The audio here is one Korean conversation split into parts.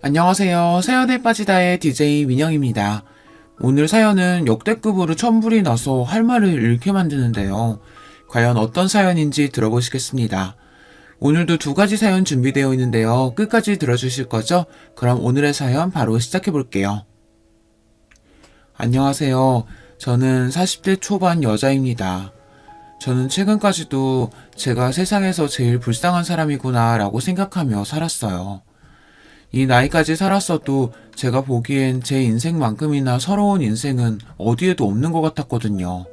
안녕하세요. 사연에 빠지다의 DJ 민영입니다. 오늘 사연은 역대급으로 천불이 나서 할 말을 잃게 만드는데요. 과연 어떤 사연인지 들어보시겠습니다. 오늘도 두 가지 사연 준비되어 있는데요. 끝까지 들어주실 거죠? 그럼 오늘의 사연 바로 시작해 볼게요. 안녕하세요. 저는 40대 초반 여자입니다. 저는 최근까지도 제가 세상에서 제일 불쌍한 사람이구나 라고 생각하며 살았어요. 이 나이까지 살았어도 제가 보기엔 제 인생만큼이나 서러운 인생은 어디에도 없는 것 같았거든요.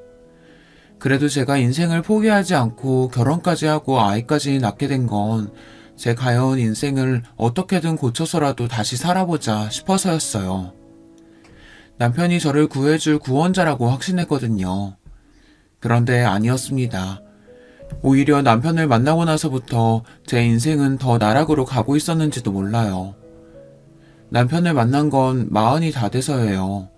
그래도 제가 인생을 포기하지 않고 결혼까지 하고 아이까지 낳게 된 건 제 가여운 인생을 어떻게든 고쳐서라도 다시 살아보자 싶어서였어요. 남편이 저를 구해줄 구원자라고 확신했거든요. 그런데 아니었습니다. 오히려 남편을 만나고 나서부터 제 인생은 더 나락으로 가고 있었는지도 몰라요. 남편을 만난 건 40이 다 돼서예요.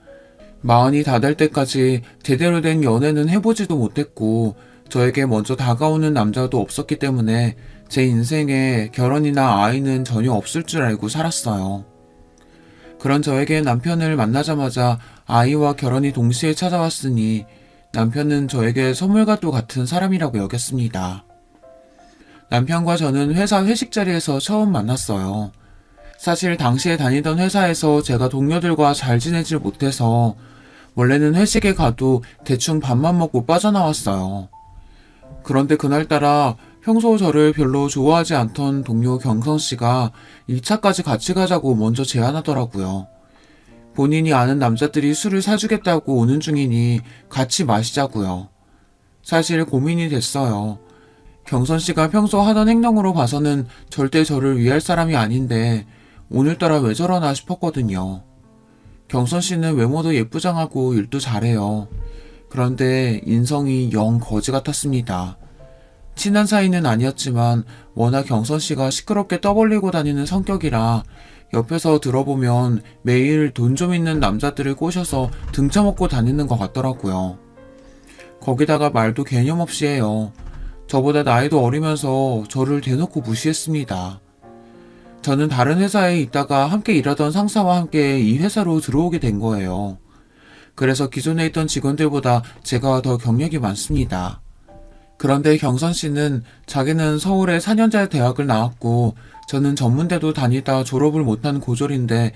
40이 다 될 때까지 제대로 된 연애는 해보지도 못했고 저에게 먼저 다가오는 남자도 없었기 때문에 제 인생에 결혼이나 아이는 전혀 없을 줄 알고 살았어요. 그런 저에게 남편을 만나자마자 아이와 결혼이 동시에 찾아왔으니 남편은 저에게 선물과도 같은 사람이라고 여겼습니다. 남편과 저는 회사 회식 자리에서 처음 만났어요. 사실 당시에 다니던 회사에서 제가 동료들과 잘 지내질 못해서 원래는 회식에 가도 대충 밥만 먹고 빠져나왔어요. 그런데 그날따라 평소 저를 별로 좋아하지 않던 동료 경선씨가 2차까지 같이 가자고 먼저 제안하더라고요. 본인이 아는 남자들이 술을 사주겠다고 오는 중이니 같이 마시자고요. 사실 고민이 됐어요. 경선씨가 평소 하던 행동으로 봐서는 절대 저를 위할 사람이 아닌데 오늘따라 왜 저러나 싶었거든요. 경선씨는 외모도 예쁘장하고 일도 잘해요. 그런데 인성이 영 거지 같았습니다. 친한 사이는 아니었지만 워낙 경선씨가 시끄럽게 떠벌리고 다니는 성격이라 옆에서 들어보면 매일 돈 좀 있는 남자들을 꼬셔서 등쳐먹고 다니는 것 같더라고요. 거기다가 말도 개념 없이 해요. 저보다 나이도 어리면서 저를 대놓고 무시했습니다. 저는 다른 회사에 있다가 함께 일하던 상사와 함께 이 회사로 들어오게 된 거예요. 그래서 기존에 있던 직원들보다 제가 더 경력이 많습니다. 그런데 경선 씨는 자기는 서울의 4년제 대학을 나왔고 저는 전문대도 다니다 졸업을 못한 고졸인데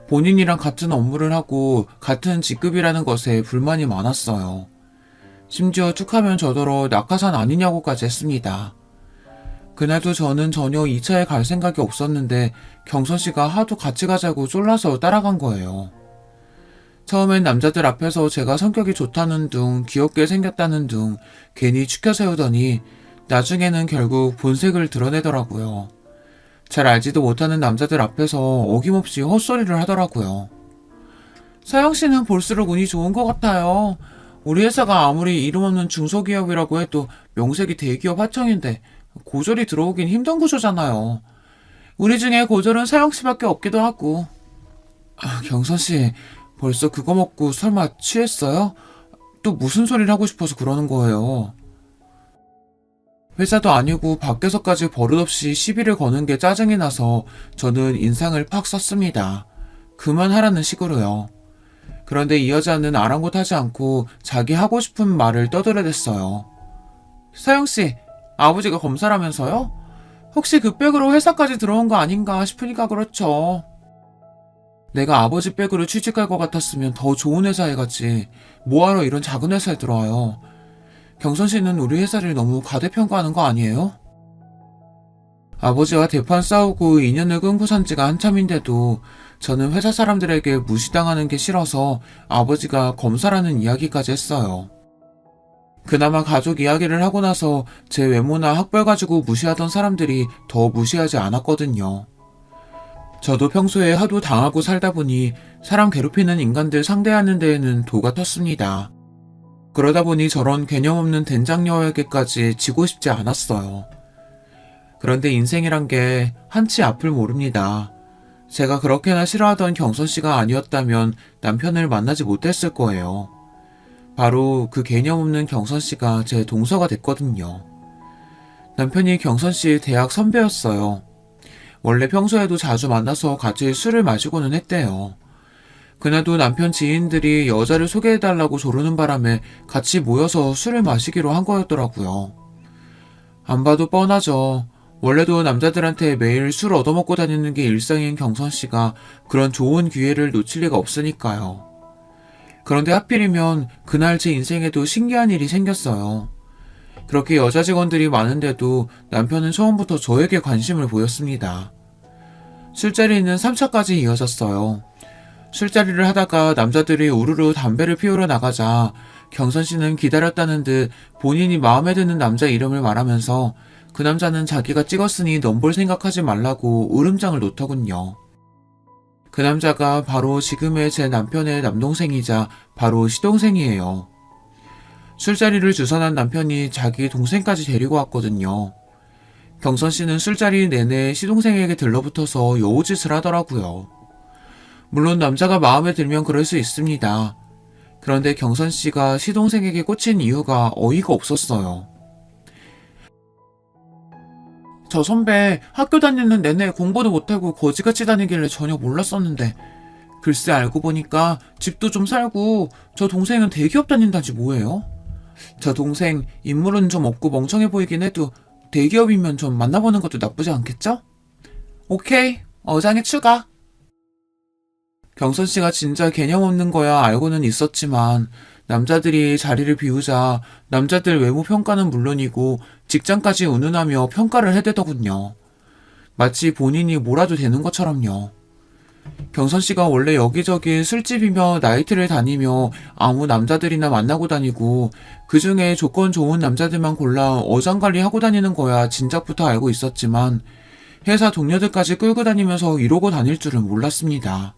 본인이랑 같은 업무를 하고 같은 직급이라는 것에 불만이 많았어요. 심지어 툭하면 저더러 낙하산 아니냐고까지 했습니다. 그날도 저는 전혀 2차에 갈 생각이 없었는데 경선씨가 하도 같이 가자고 쫄라서 따라간 거예요. 처음엔 남자들 앞에서 제가 성격이 좋다는 둥, 귀엽게 생겼다는 둥 괜히 추켜 세우더니 나중에는 결국 본색을 드러내더라고요. 잘 알지도 못하는 남자들 앞에서 어김없이 헛소리를 하더라고요. 서영씨는 볼수록 운이 좋은 것 같아요. 우리 회사가 아무리 이름 없는 중소기업이라고 해도 명색이 대기업 하청인데 고졸이 들어오긴 힘든 구조잖아요. 우리 중에 고졸은 서영씨밖에 없기도 하고. 경선씨, 벌써 그거 먹고 설마 취했어요? 또 무슨 소리를 하고 싶어서 그러는 거예요? 회사도 아니고 밖에서까지 버릇없이 시비를 거는 게 짜증이 나서 저는 인상을 팍 썼습니다. 그만하라는 식으로요. 그런데 이 여자는 아랑곳하지 않고 자기 하고 싶은 말을 떠들어댔어요. 서영씨, 아버지가 검사라면서요? 혹시 그 백으로 회사까지 들어온 거 아닌가 싶으니까 그렇죠. 내가 아버지 백으로 취직할 것 같았으면 더 좋은 회사에 갔지. 뭐하러 이런 작은 회사에 들어와요. 경선 씨는 우리 회사를 너무 과대평가하는 거 아니에요? 아버지와 대판 싸우고 인연을 끊고 산 지가 한참인데도 저는 회사 사람들에게 무시당하는 게 싫어서 아버지가 검사라는 이야기까지 했어요. 그나마 가족 이야기를 하고 나서 제 외모나 학벌 가지고 무시하던 사람들이 더 무시하지 않았거든요. 저도 평소에 하도 당하고 살다 보니 사람 괴롭히는 인간들 상대하는 데에는 도가 텄습니다. 그러다 보니 저런 개념 없는 된장녀에게까지 지고 싶지 않았어요. 그런데 인생이란 게 한치 앞을 모릅니다. 제가 그렇게나 싫어하던 경선씨가 아니었다면 남편을 만나지 못했을 거예요. 바로 그 개념 없는 경선씨가 제 동서가 됐거든요. 남편이 경선씨 대학 선배였어요. 원래 평소에도 자주 만나서 같이 술을 마시고는 했대요. 그날도 남편 지인들이 여자를 소개해달라고 조르는 바람에 같이 모여서 술을 마시기로 한 거였더라고요. 안 봐도 뻔하죠. 원래도 남자들한테 매일 술 얻어먹고 다니는 게 일상인 경선 씨가 그런 좋은 기회를 놓칠 리가 없으니까요. 그런데 하필이면 그날 제 인생에도 신기한 일이 생겼어요. 그렇게 여자 직원들이 많은데도 남편은 처음부터 저에게 관심을 보였습니다. 술자리는 3차까지 이어졌어요. 술자리를 하다가 남자들이 우르르 담배를 피우러 나가자 경선 씨는 기다렸다는 듯 본인이 마음에 드는 남자 이름을 말하면서 그 남자는 자기가 찍었으니 넘볼 생각하지 말라고 으름장을 놓더군요. 그 남자가 바로 지금의 제 남편의 남동생이자 바로 시동생이에요. 술자리를 주선한 남편이 자기 동생까지 데리고 왔거든요. 경선 씨는 술자리 내내 시동생에게 들러붙어서 여우짓을 하더라고요. 물론 남자가 마음에 들면 그럴 수 있습니다. 그런데 경선 씨가 시동생에게 꽂힌 이유가 어이가 없었어요. 저 선배 학교 다니는 내내 공부도 못하고 거지같이 다니길래 전혀 몰랐었는데 글쎄 알고 보니까 집도 좀 살고 저 동생은 대기업 다닌다지 뭐예요? 저 동생 인물은 좀 없고 멍청해 보이긴 해도 대기업이면 좀 만나보는 것도 나쁘지 않겠죠? 오케이, 어장에 추가. 경선 씨가 진짜 개념 없는 거야 알고는 있었지만 남자들이 자리를 비우자 남자들 외모 평가는 물론이고 직장까지 운운하며 평가를 해대더군요. 마치 본인이 뭐라도 되는 것처럼요. 경선 씨가 원래 여기저기 술집이며 나이트를 다니며 아무 남자들이나 만나고 다니고 그 중에 조건 좋은 남자들만 골라 어장관리 하고 다니는 거야 진작부터 알고 있었지만 회사 동료들까지 끌고 다니면서 이러고 다닐 줄은 몰랐습니다.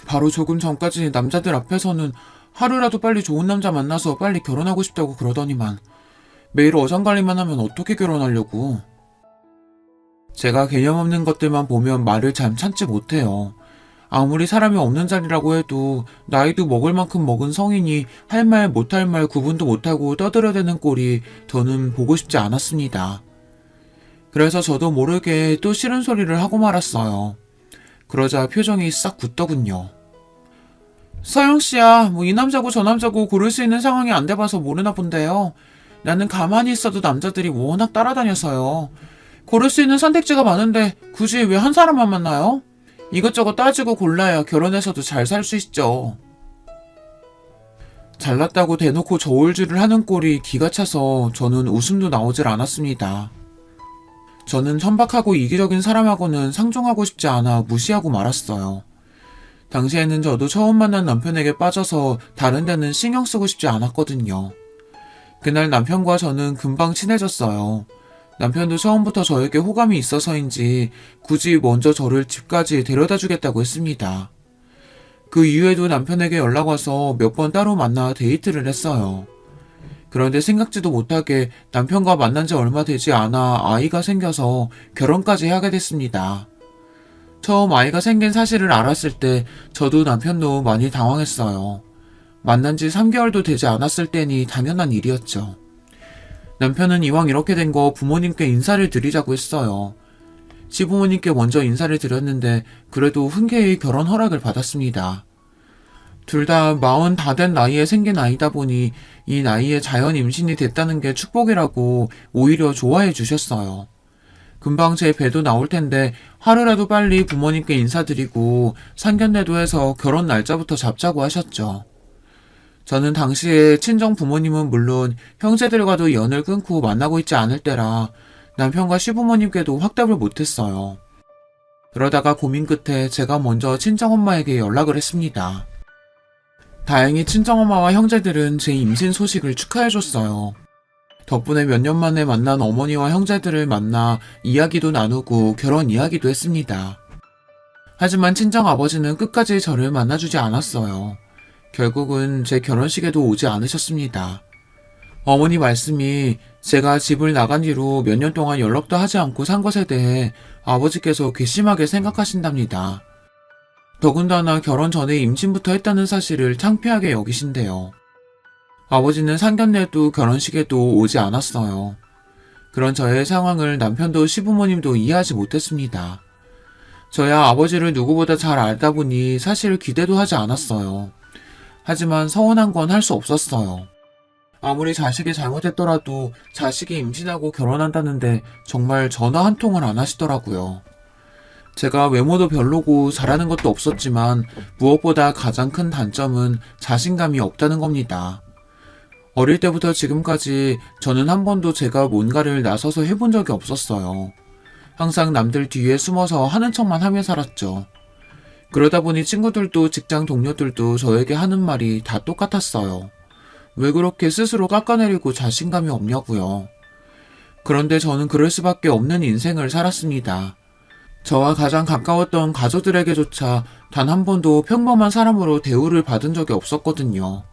바로 조금 전까지 남자들 앞에서는 하루라도 빨리 좋은 남자 만나서 빨리 결혼하고 싶다고 그러더니만 매일 어장관리만 하면 어떻게 결혼하려고. 제가 개념 없는 것들만 보면 말을 잘 참지 못해요. 아무리 사람이 없는 자리라고 해도 나이도 먹을 만큼 먹은 성인이 할 말 못할 말 구분도 못하고 떠들어대는 꼴이 저는 보고 싶지 않았습니다. 그래서 저도 모르게 또 싫은 소리를 하고 말았어요. 그러자 표정이 싹 굳더군요. 서영씨야, 뭐 이 남자고 저 남자고 고를 수 있는 상황이 안 돼봐서 모르나 본데요. 나는 가만히 있어도 남자들이 워낙 따라다녀서요. 고를 수 있는 선택지가 많은데 굳이 왜 한 사람만 만나요? 이것저것 따지고 골라야 결혼해서도 잘 살 수 있죠. 잘났다고 대놓고 저울질을 하는 꼴이 기가 차서 저는 웃음도 나오질 않았습니다. 저는 천박하고 이기적인 사람하고는 상종하고 싶지 않아 무시하고 말았어요. 당시에는 저도 처음 만난 남편에게 빠져서 다른 데는 신경 쓰고 싶지 않았거든요. 그날 남편과 저는 금방 친해졌어요. 남편도 처음부터 저에게 호감이 있어서인지 굳이 먼저 저를 집까지 데려다 주겠다고 했습니다. 그 이후에도 남편에게 연락 와서 몇 번 따로 만나 데이트를 했어요. 그런데 생각지도 못하게 남편과 만난 지 얼마 되지 않아 아이가 생겨서 결혼까지 하게 됐습니다. 처음 아이가 생긴 사실을 알았을 때 저도 남편도 많이 당황했어요. 만난 지 3개월도 되지 않았을 때니 당연한 일이었죠. 남편은 이왕 이렇게 된 거 부모님께 인사를 드리자고 했어요. 시부모님께 먼저 인사를 드렸는데 그래도 흔쾌히 결혼 허락을 받았습니다. 둘 다 40 다 된 나이에 생긴 아이다 보니 이 나이에 자연 임신이 됐다는 게 축복이라고 오히려 좋아해 주셨어요. 금방 제 배도 나올 텐데 하루라도 빨리 부모님께 인사드리고 상견례도 해서 결혼 날짜부터 잡자고 하셨죠. 저는 당시에 친정 부모님은 물론 형제들과도 연을 끊고 만나고 있지 않을 때라 남편과 시부모님께도 확답을 못했어요. 그러다가 고민 끝에 제가 먼저 친정엄마에게 연락을 했습니다. 다행히 친정엄마와 형제들은 제 임신 소식을 축하해줬어요. 덕분에 몇 년 만에 만난 어머니와 형제들을 만나 이야기도 나누고 결혼 이야기도 했습니다. 하지만 친정아버지는 끝까지 저를 만나주지 않았어요. 결국은 제 결혼식에도 오지 않으셨습니다. 어머니 말씀이 제가 집을 나간 뒤로 몇 년 동안 연락도 하지 않고 산 것에 대해 아버지께서 괘씸하게 생각하신답니다. 더군다나 결혼 전에 임신부터 했다는 사실을 창피하게 여기신대요. 아버지는 상견례도 결혼식에도 오지 않았어요. 그런 저의 상황을 남편도 시부모님도 이해하지 못했습니다. 저야 아버지를 누구보다 잘 알다 보니 사실 기대도 하지 않았어요. 하지만 서운한 건 할 수 없었어요. 아무리 자식이 잘못했더라도 자식이 임신하고 결혼한다는데 정말 전화 한 통을 안 하시더라고요. 제가 외모도 별로고 잘하는 것도 없었지만 무엇보다 가장 큰 단점은 자신감이 없다는 겁니다. 어릴 때부터 지금까지 저는 한 번도 제가 뭔가를 나서서 해본 적이 없었어요. 항상 남들 뒤에 숨어서 하는 척만 하며 살았죠. 그러다 보니 친구들도 직장 동료들도 저에게 하는 말이 다 똑같았어요. 왜 그렇게 스스로 깎아내리고 자신감이 없냐고요. 그런데 저는 그럴 수밖에 없는 인생을 살았습니다. 저와 가장 가까웠던 가족들에게조차 단 한 번도 평범한 사람으로 대우를 받은 적이 없었거든요.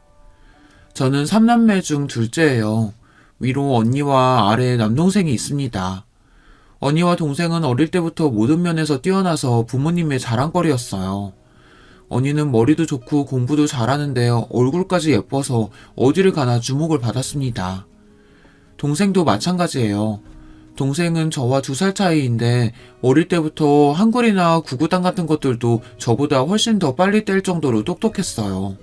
저는 3남매 중 둘째예요. 위로 언니와 아래 남동생이 있습니다. 언니와 동생은 어릴 때부터 모든 면에서 뛰어나서 부모님의 자랑거리였어요. 언니는 머리도 좋고 공부도 잘하는데 얼굴까지 예뻐서 어디를 가나 주목을 받았습니다. 동생도 마찬가지예요. 동생은 저와 2살 차이인데 어릴 때부터 한글이나 구구단 같은 것들도 저보다 훨씬 더 빨리 뗄 정도로 똑똑했어요.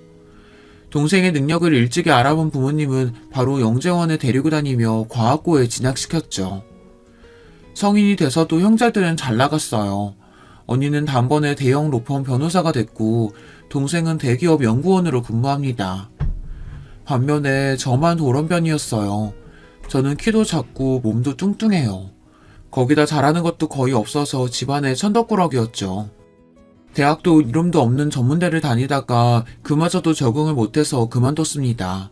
동생의 능력을 일찍이 알아본 부모님은 바로 영재원에 데리고 다니며 과학고에 진학시켰죠. 성인이 돼서도 형제들은 잘 나갔어요. 언니는 단번에 대형 로펌 변호사가 됐고 동생은 대기업 연구원으로 근무합니다. 반면에 저만 돌연변이었어요. 저는 키도 작고 몸도 뚱뚱해요. 거기다 잘하는 것도 거의 없어서 집안의 천덕꾸러기였죠. 대학도 이름도 없는 전문대를 다니다가 그마저도 적응을 못해서 그만뒀습니다.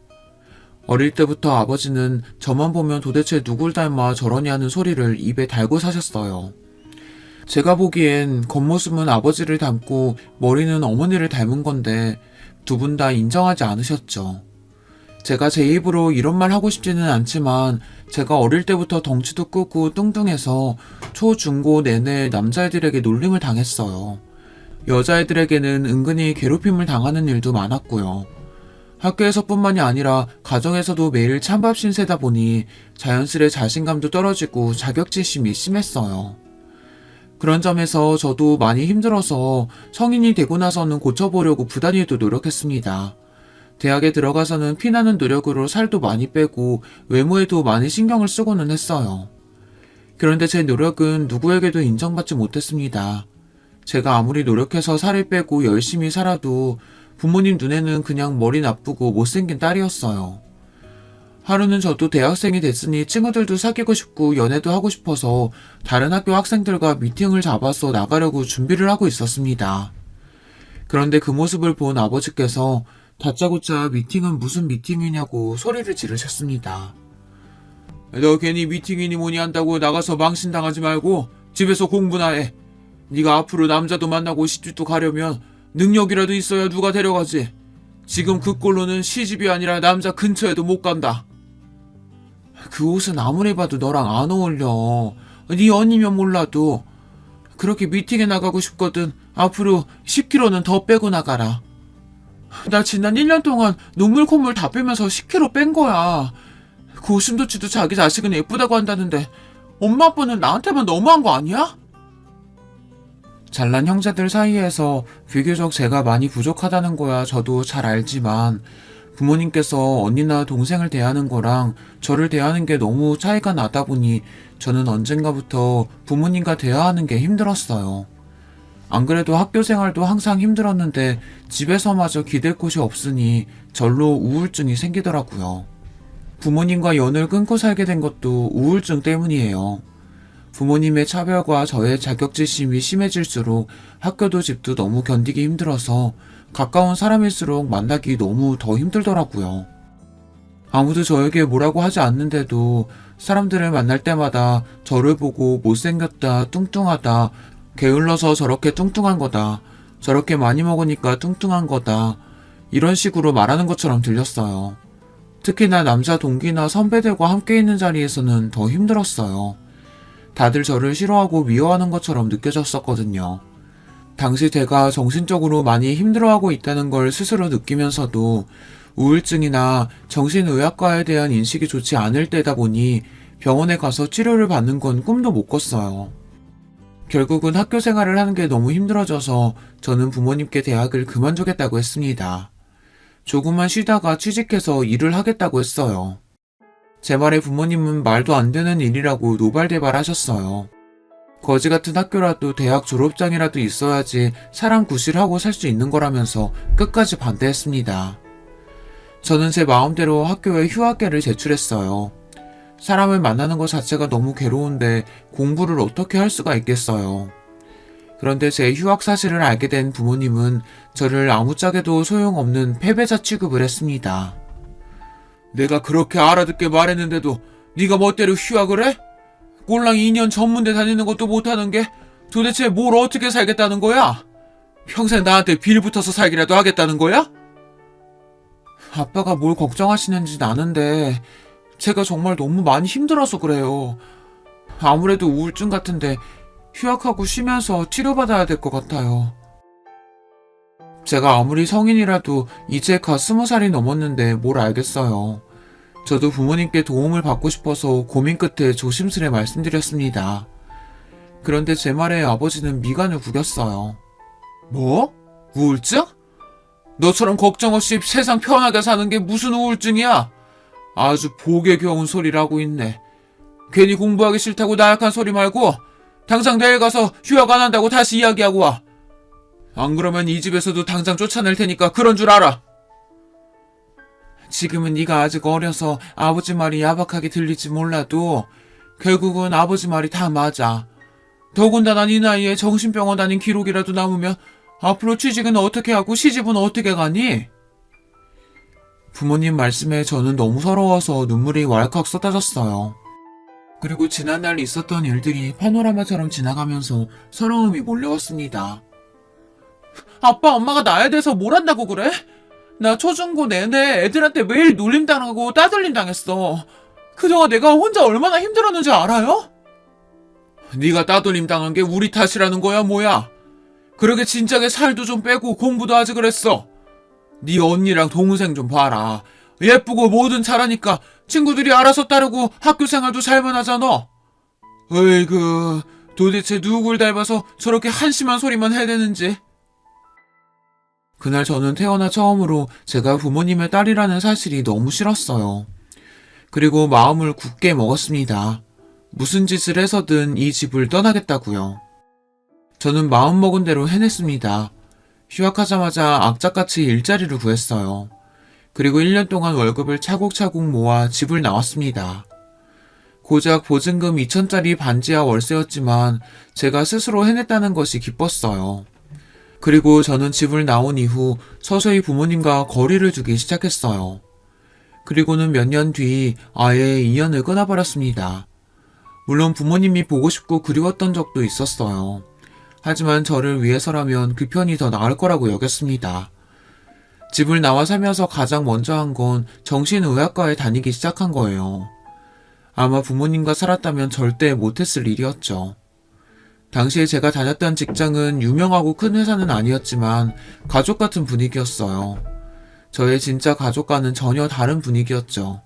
어릴 때부터 아버지는 저만 보면 도대체 누굴 닮아 저러냐 하는 소리를 입에 달고 사셨어요. 제가 보기엔 겉모습은 아버지를 닮고 머리는 어머니를 닮은 건데 두 분 다 인정하지 않으셨죠. 제가 제 입으로 이런 말 하고 싶지는 않지만 제가 어릴 때부터 덩치도 크고 뚱뚱해서 초, 중, 고 내내 남자애들에게 놀림을 당했어요. 여자애들에게는 은근히 괴롭힘을 당하는 일도 많았고요. 학교에서뿐만이 아니라 가정에서도 매일 찬밥 신세다 보니 자연스레 자신감도 떨어지고 자격지심이 심했어요. 그런 점에서 저도 많이 힘들어서 성인이 되고 나서는 고쳐보려고 부단히도 노력했습니다. 대학에 들어가서는 피나는 노력으로 살도 많이 빼고 외모에도 많이 신경을 쓰고는 했어요. 그런데 제 노력은 누구에게도 인정받지 못했습니다. 제가 아무리 노력해서 살을 빼고 열심히 살아도 부모님 눈에는 그냥 머리 나쁘고 못생긴 딸이었어요. 하루는 저도 대학생이 됐으니 친구들도 사귀고 싶고 연애도 하고 싶어서 다른 학교 학생들과 미팅을 잡아서 나가려고 준비를 하고 있었습니다. 그런데 그 모습을 본 아버지께서 다짜고짜 미팅은 무슨 미팅이냐고 소리를 지르셨습니다. 너 괜히 미팅이니 뭐니 한다고 나가서 망신당하지 말고 집에서 공부나 해. 네가 앞으로 남자도 만나고 시집도 가려면 능력이라도 있어야 누가 데려가지. 지금 그 꼴로는 시집이 아니라 남자 근처에도 못 간다. 그 옷은 아무리 봐도 너랑 안 어울려. 네 언니면 몰라도. 그렇게 미팅에 나가고 싶거든 앞으로 10kg는 더 빼고 나가라. 나 지난 1년 동안 눈물 콧물 다 빼면서 10kg 뺀 거야. 그 오심도치도 자기 자식은 예쁘다고 한다는데 엄마 아빠는 나한테만 너무한 거 아니야? 잘난 형제들 사이에서 비교적 제가 많이 부족하다는 거야 저도 잘 알지만 부모님께서 언니나 동생을 대하는 거랑 저를 대하는 게 너무 차이가 나다 보니 저는 언젠가부터 부모님과 대화하는 게 힘들었어요. 안 그래도 학교 생활도 항상 힘들었는데 집에서마저 기댈 곳이 없으니 절로 우울증이 생기더라고요. 부모님과 연을 끊고 살게 된 것도 우울증 때문이에요. 부모님의 차별과 저의 자격지심이 심해질수록 학교도 집도 너무 견디기 힘들어서 가까운 사람일수록 만나기 너무 더 힘들더라고요. 아무도 저에게 뭐라고 하지 않는데도 사람들을 만날 때마다 저를 보고 못생겼다, 뚱뚱하다, 게을러서 저렇게 뚱뚱한 거다, 저렇게 많이 먹으니까 뚱뚱한 거다, 이런 식으로 말하는 것처럼 들렸어요. 특히나 남자 동기나 선배들과 함께 있는 자리에서는 더 힘들었어요. 다들 저를 싫어하고 미워하는 것처럼 느껴졌었거든요. 당시 제가 정신적으로 많이 힘들어하고 있다는 걸 스스로 느끼면서도 우울증이나 정신의학과에 대한 인식이 좋지 않을 때다 보니 병원에 가서 치료를 받는 건 꿈도 못 꿨어요. 결국은 학교 생활을 하는 게 너무 힘들어져서 저는 부모님께 대학을 그만두겠다고 했습니다. 조금만 쉬다가 취직해서 일을 하겠다고 했어요. 제 말에 부모님은 말도 안 되는 일이라고 노발대발 하셨어요. 거지 같은 학교라도 대학 졸업장이라도 있어야지 사람 구실하고 살 수 있는 거라면서 끝까지 반대했습니다. 저는 제 마음대로 학교에 휴학계를 제출했어요. 사람을 만나는 것 자체가 너무 괴로운데 공부를 어떻게 할 수가 있겠어요. 그런데 제 휴학 사실을 알게 된 부모님은 저를 아무짝에도 소용없는 패배자 취급을 했습니다. 내가 그렇게 알아듣게 말했는데도 네가 멋대로 휴학을 해? 꼴랑 2년 전문대 다니는 것도 못하는 게 도대체 뭘 어떻게 살겠다는 거야? 평생 나한테 빌붙어서 살기라도 하겠다는 거야? 아빠가 뭘 걱정하시는지 아는데 제가 정말 너무 많이 힘들어서 그래요. 아무래도 우울증 같은데 휴학하고 쉬면서 치료받아야 될 것 같아요. 제가 아무리 성인이라도 이제 갓 20살이 넘었는데 뭘 알겠어요. 저도 부모님께 도움을 받고 싶어서 고민 끝에 조심스레 말씀드렸습니다. 그런데 제 말에 아버지는 미간을 구겼어요. 뭐? 우울증? 너처럼 걱정 없이 세상 편하게 사는 게 무슨 우울증이야? 아주 복에 겨운 소리를 하고 있네. 괜히 공부하기 싫다고 나약한 소리 말고 당장 내일 가서 휴학 안 한다고 다시 이야기하고 와. 안 그러면 이 집에서도 당장 쫓아낼 테니까 그런 줄 알아. 지금은 네가 아직 어려서 아버지 말이 야박하게 들릴지 몰라도 결국은 아버지 말이 다 맞아. 더군다나 네 나이에 정신병원 다닌 기록이라도 남으면 앞으로 취직은 어떻게 하고 시집은 어떻게 가니? 부모님 말씀에 저는 너무 서러워서 눈물이 왈칵 쏟아졌어요. 그리고 지난날 있었던 일들이 파노라마처럼 지나가면서 서러움이 몰려왔습니다. 아빠 엄마가 나에 대해서 뭘 한다고 그래? 나 초중고 내내 애들한테 매일 놀림당하고 따돌림 당했어. 그동안 내가 혼자 얼마나 힘들었는지 알아요? 네가 따돌림 당한 게 우리 탓이라는 거야 뭐야? 그러게 진작에 살도 좀 빼고 공부도 하지 그랬어. 네 언니랑 동생 좀 봐라. 예쁘고 뭐든 잘하니까 친구들이 알아서 따르고 학교 생활도 잘만 하잖아. 어이구, 도대체 누굴 닮아서 저렇게 한심한 소리만 해대는지. 그날 저는 태어나 처음으로 제가 부모님의 딸이라는 사실이 너무 싫었어요. 그리고 마음을 굳게 먹었습니다. 무슨 짓을 해서든 이 집을 떠나겠다고요. 저는 마음먹은 대로 해냈습니다. 휴학하자마자 악착같이 일자리를 구했어요. 그리고 1년 동안 월급을 차곡차곡 모아 집을 나왔습니다. 고작 보증금 2,000짜리 반지하 월세였지만 제가 스스로 해냈다는 것이 기뻤어요. 그리고 저는 집을 나온 이후 서서히 부모님과 거리를 두기 시작했어요. 그리고는 몇 년 뒤 아예 인연을 끊어버렸습니다. 물론 부모님이 보고 싶고 그리웠던 적도 있었어요. 하지만 저를 위해서라면 그 편이 더 나을 거라고 여겼습니다. 집을 나와 살면서 가장 먼저 한 건 정신의학과에 다니기 시작한 거예요. 아마 부모님과 살았다면 절대 못했을 일이었죠. 당시에 제가 다녔던 직장은 유명하고 큰 회사는 아니었지만 가족 같은 분위기였어요. 저의 진짜 가족과는 전혀 다른 분위기였죠.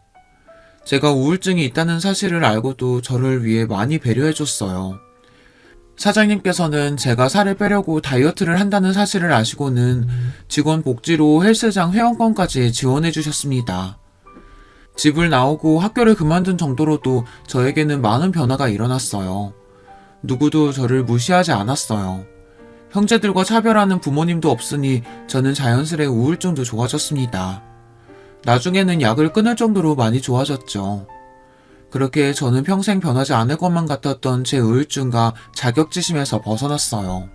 제가 우울증이 있다는 사실을 알고도 저를 위해 많이 배려해줬어요. 사장님께서는 제가 살을 빼려고 다이어트를 한다는 사실을 아시고는 직원 복지로 헬스장 회원권까지 지원해주셨습니다. 집을 나오고 학교를 그만둔 정도로도 저에게는 많은 변화가 일어났어요. 누구도 저를 무시하지 않았어요. 형제들과 차별하는 부모님도 없으니 저는 자연스레 우울증도 좋아졌습니다. 나중에는 약을 끊을 정도로 많이 좋아졌죠. 그렇게 저는 평생 변하지 않을 것만 같았던 제 우울증과 자격지심에서 벗어났어요.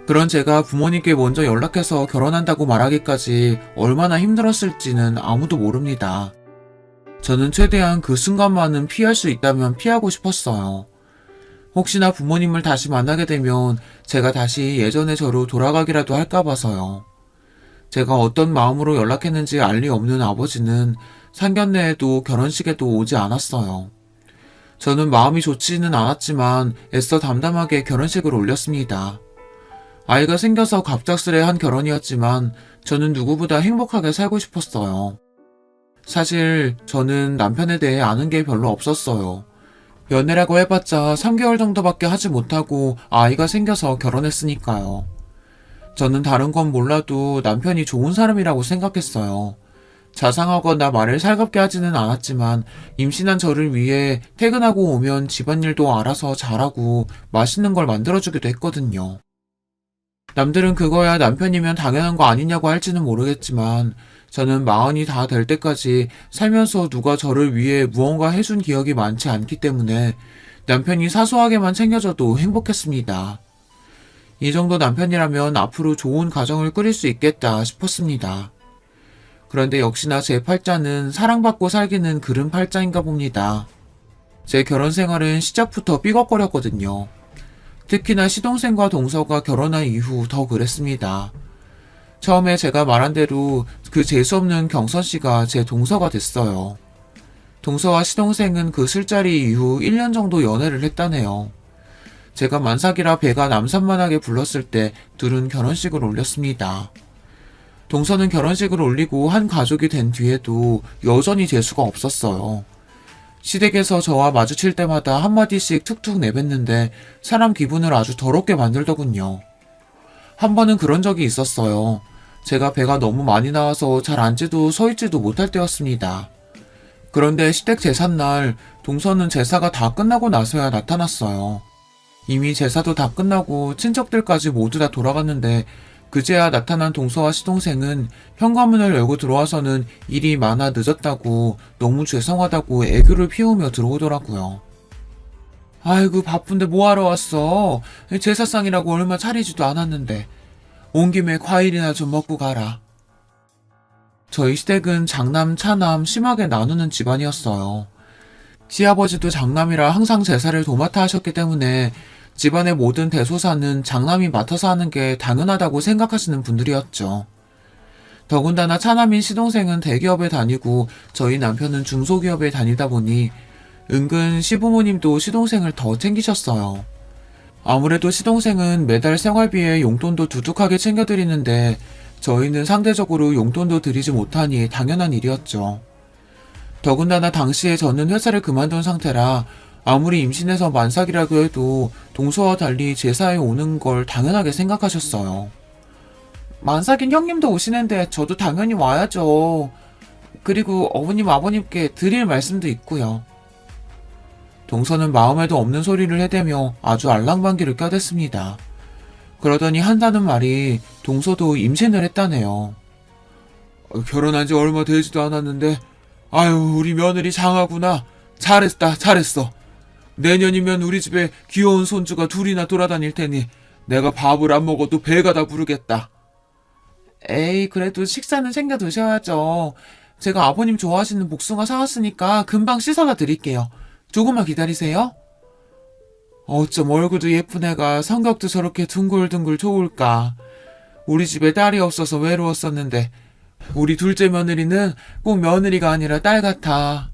그런 제가 부모님께 먼저 연락해서 결혼한다고 말하기까지 얼마나 힘들었을지는 아무도 모릅니다. 저는 최대한 그 순간만은 피할 수 있다면 피하고 싶었어요. 혹시나 부모님을 다시 만나게 되면 제가 다시 예전의 저로 돌아가기라도 할까 봐서요. 제가 어떤 마음으로 연락했는지 알 리 없는 아버지는 상견례에도 결혼식에도 오지 않았어요. 저는 마음이 좋지는 않았지만 애써 담담하게 결혼식을 올렸습니다. 아이가 생겨서 갑작스레 한 결혼이었지만 저는 누구보다 행복하게 살고 싶었어요. 사실 저는 남편에 대해 아는 게 별로 없었어요. 연애라고 해봤자 3개월 정도밖에 하지 못하고 아이가 생겨서 결혼했으니까요. 저는 다른 건 몰라도 남편이 좋은 사람이라고 생각했어요. 자상하거나 말을 살갑게 하지는 않았지만 임신한 저를 위해 퇴근하고 오면 집안일도 알아서 잘하고 맛있는 걸 만들어주기도 했거든요. 남들은 그거야 남편이면 당연한 거 아니냐고 할지는 모르겠지만 저는 마흔이 다 될 때까지 살면서 누가 저를 위해 무언가 해준 기억이 많지 않기 때문에 남편이 사소하게만 챙겨줘도 행복했습니다. 이 정도 남편이라면 앞으로 좋은 가정을 꾸릴 수 있겠다 싶었습니다. 그런데 역시나 제 팔자는 사랑받고 살기는 그른 팔자인가 봅니다. 제 결혼 생활은 시작부터 삐걱거렸거든요. 특히나 시동생과 동서가 결혼한 이후 더 그랬습니다. 처음에 제가 말한 대로 그 재수없는 경선씨가 제 동서가 됐어요. 동서와 시동생은 그 술자리 이후 1년 정도 연애를 했다네요. 제가 만삭이라 배가 남산만하게 불렀을 때 둘은 결혼식을 올렸습니다. 동서는 결혼식을 올리고 한 가족이 된 뒤에도 여전히 재수가 없었어요. 시댁에서 저와 마주칠 때마다 한마디씩 툭툭 내뱉는데 사람 기분을 아주 더럽게 만들더군요. 한 번은 그런 적이 있었어요. 제가 배가 너무 많이 나와서 잘 앉지도 서 있지도 못할 때였습니다. 그런데 시댁 제삿날 동서는 제사가 다 끝나고 나서야 나타났어요. 이미 제사도 다 끝나고 친척들까지 모두 다 돌아갔는데 그제야 나타난 동서와 시동생은 현관문을 열고 들어와서는 일이 많아 늦었다고 너무 죄송하다고 애교를 피우며 들어오더라고요. 아이고 바쁜데 뭐하러 왔어? 제사상이라고 얼마 차리지도 않았는데 온 김에 과일이나 좀 먹고 가라. 저희 시댁은 장남, 차남 심하게 나누는 집안이었어요. 시아버지도 장남이라 항상 제사를 도맡아 하셨기 때문에 집안의 모든 대소사는 장남이 맡아서 하는 게 당연하다고 생각하시는 분들이었죠. 더군다나 차남인 시동생은 대기업에 다니고 저희 남편은 중소기업에 다니다 보니 은근 시부모님도 시동생을 더 챙기셨어요. 아무래도 시동생은 매달 생활비에 용돈도 두둑하게 챙겨드리는데 저희는 상대적으로 용돈도 드리지 못하니 당연한 일이었죠. 더군다나 당시에 저는 회사를 그만둔 상태라 아무리 임신해서 만삭이라고 해도 동서와 달리 제사에 오는 걸 당연하게 생각하셨어요. 만삭인 형님도 오시는데 저도 당연히 와야죠. 그리고 어머님 아버님께 드릴 말씀도 있고요. 동서는 마음에도 없는 소리를 해대며 아주 알랑방귀를 껴댔습니다. 그러더니 한다는 말이 동서도 임신을 했다네요. 결혼한 지 얼마 되지도 않았는데 아유 우리 며느리 장하구나. 잘했다 잘했어. 내년이면 우리 집에 귀여운 손주가 둘이나 돌아다닐 테니 내가 밥을 안 먹어도 배가 다 부르겠다. 에이 그래도 식사는 챙겨 드셔야죠. 제가 아버님 좋아하시는 복숭아 사왔으니까 금방 씻어다 드릴게요. 조금만 기다리세요. 어쩜 얼굴도 예쁜 애가 성격도 저렇게 둥글둥글 좋을까. 우리 집에 딸이 없어서 외로웠었는데 우리 둘째 며느리는 꼭 며느리가 아니라 딸 같아.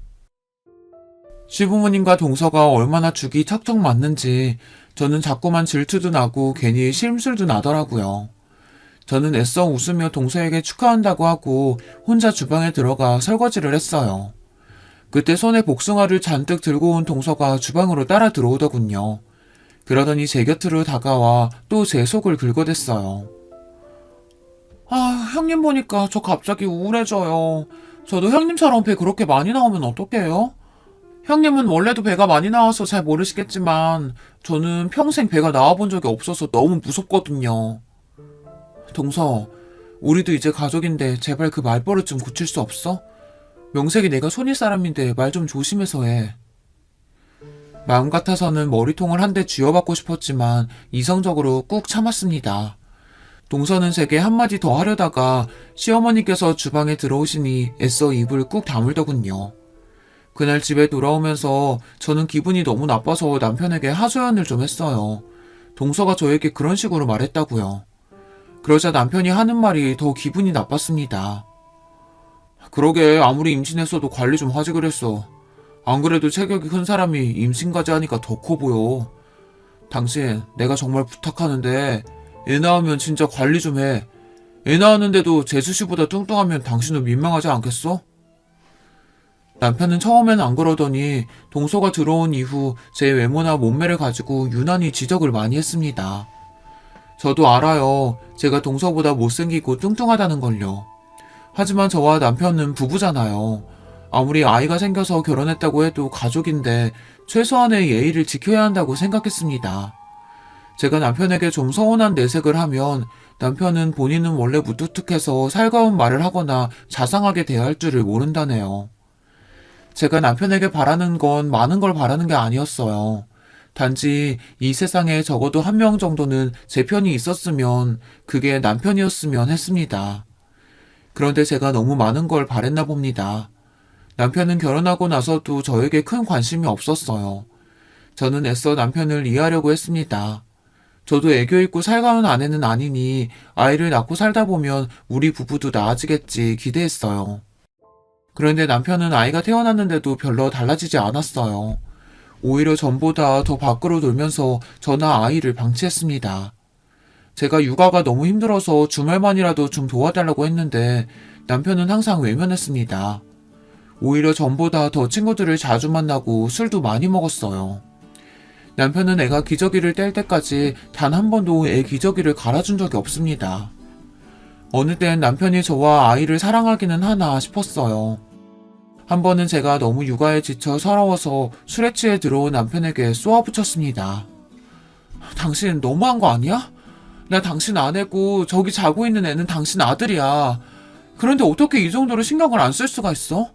시부모님과 동서가 얼마나 죽이 척척 맞는지 저는 자꾸만 질투도 나고 괜히 실술도 나더라고요. 저는 애써 웃으며 동서에게 축하한다고 하고 혼자 주방에 들어가 설거지를 했어요. 그때 손에 복숭아를 잔뜩 들고 온 동서가 주방으로 따라 들어오더군요. 그러더니 제 곁으로 다가와 또 제 속을 긁어댔어요. 아, 형님 보니까 저 갑자기 우울해져요. 저도 형님처럼 배 그렇게 많이 나오면 어떡해요? 형님은 원래도 배가 많이 나와서 잘 모르시겠지만 저는 평생 배가 나와본 적이 없어서 너무 무섭거든요. 동서, 우리도 이제 가족인데 제발 그 말버릇 좀 고칠 수 없어? 명색이 내가 손일 사람인데 말 좀 조심해서 해. 마음 같아서는 머리통을 한 대 쥐어받고 싶었지만 이성적으로 꾹 참았습니다. 동서는 제게 한마디 더 하려다가 시어머니께서 주방에 들어오시니 애써 입을 꾹 다물더군요. 그날 집에 돌아오면서 저는 기분이 너무 나빠서 남편에게 하소연을 좀 했어요. 동서가 저에게 그런 식으로 말했다고요. 그러자 남편이 하는 말이 더 기분이 나빴습니다. 그러게 아무리 임신했어도 관리 좀 하지 그랬어. 안 그래도 체격이 큰 사람이 임신까지 하니까 더 커 보여. 당신 내가 정말 부탁하는데 애 낳으면 진짜 관리 좀 해. 애 낳았는데도 재수씨보다 뚱뚱하면 당신도 민망하지 않겠어? 남편은 처음엔 안 그러더니 동서가 들어온 이후 제 외모나 몸매를 가지고 유난히 지적을 많이 했습니다. 저도 알아요. 제가 동서보다 못생기고 뚱뚱하다는 걸요. 하지만 저와 남편은 부부잖아요. 아무리 아이가 생겨서 결혼했다고 해도 가족인데 최소한의 예의를 지켜야 한다고 생각했습니다. 제가 남편에게 좀 서운한 내색을 하면 남편은 본인은 원래 무뚝뚝해서 살가운 말을 하거나 자상하게 대할 줄을 모른다네요. 제가 남편에게 바라는 건 많은 걸 바라는 게 아니었어요. 단지 이 세상에 적어도 한 명 정도는 제 편이 있었으면, 그게 남편이었으면 했습니다. 그런데 제가 너무 많은 걸 바랬나 봅니다. 남편은 결혼하고 나서도 저에게 큰 관심이 없었어요. 저는 애써 남편을 이해하려고 했습니다. 저도 애교 있고 살가운 아내는 아니니 아이를 낳고 살다 보면 우리 부부도 나아지겠지 기대했어요. 그런데 남편은 아이가 태어났는데도 별로 달라지지 않았어요. 오히려 전보다 더 밖으로 놀면서 저나 아이를 방치했습니다. 제가 육아가 너무 힘들어서 주말만이라도 좀 도와달라고 했는데 남편은 항상 외면했습니다. 오히려 전보다 더 친구들을 자주 만나고 술도 많이 먹었어요. 남편은 애가 기저귀를 뗄 때까지 단 한 번도 애 기저귀를 갈아준 적이 없습니다. 어느 땐 남편이 저와 아이를 사랑하기는 하나 싶었어요. 한 번은 제가 너무 육아에 지쳐 서러워서 술에 취해 들어온 남편에게 쏘아붙였습니다. 당신 너무한 거 아니야? 나 당신 아내고 저기 자고 있는 애는 당신 아들이야. 그런데 어떻게 이 정도로 신경을 안 쓸 수가 있어?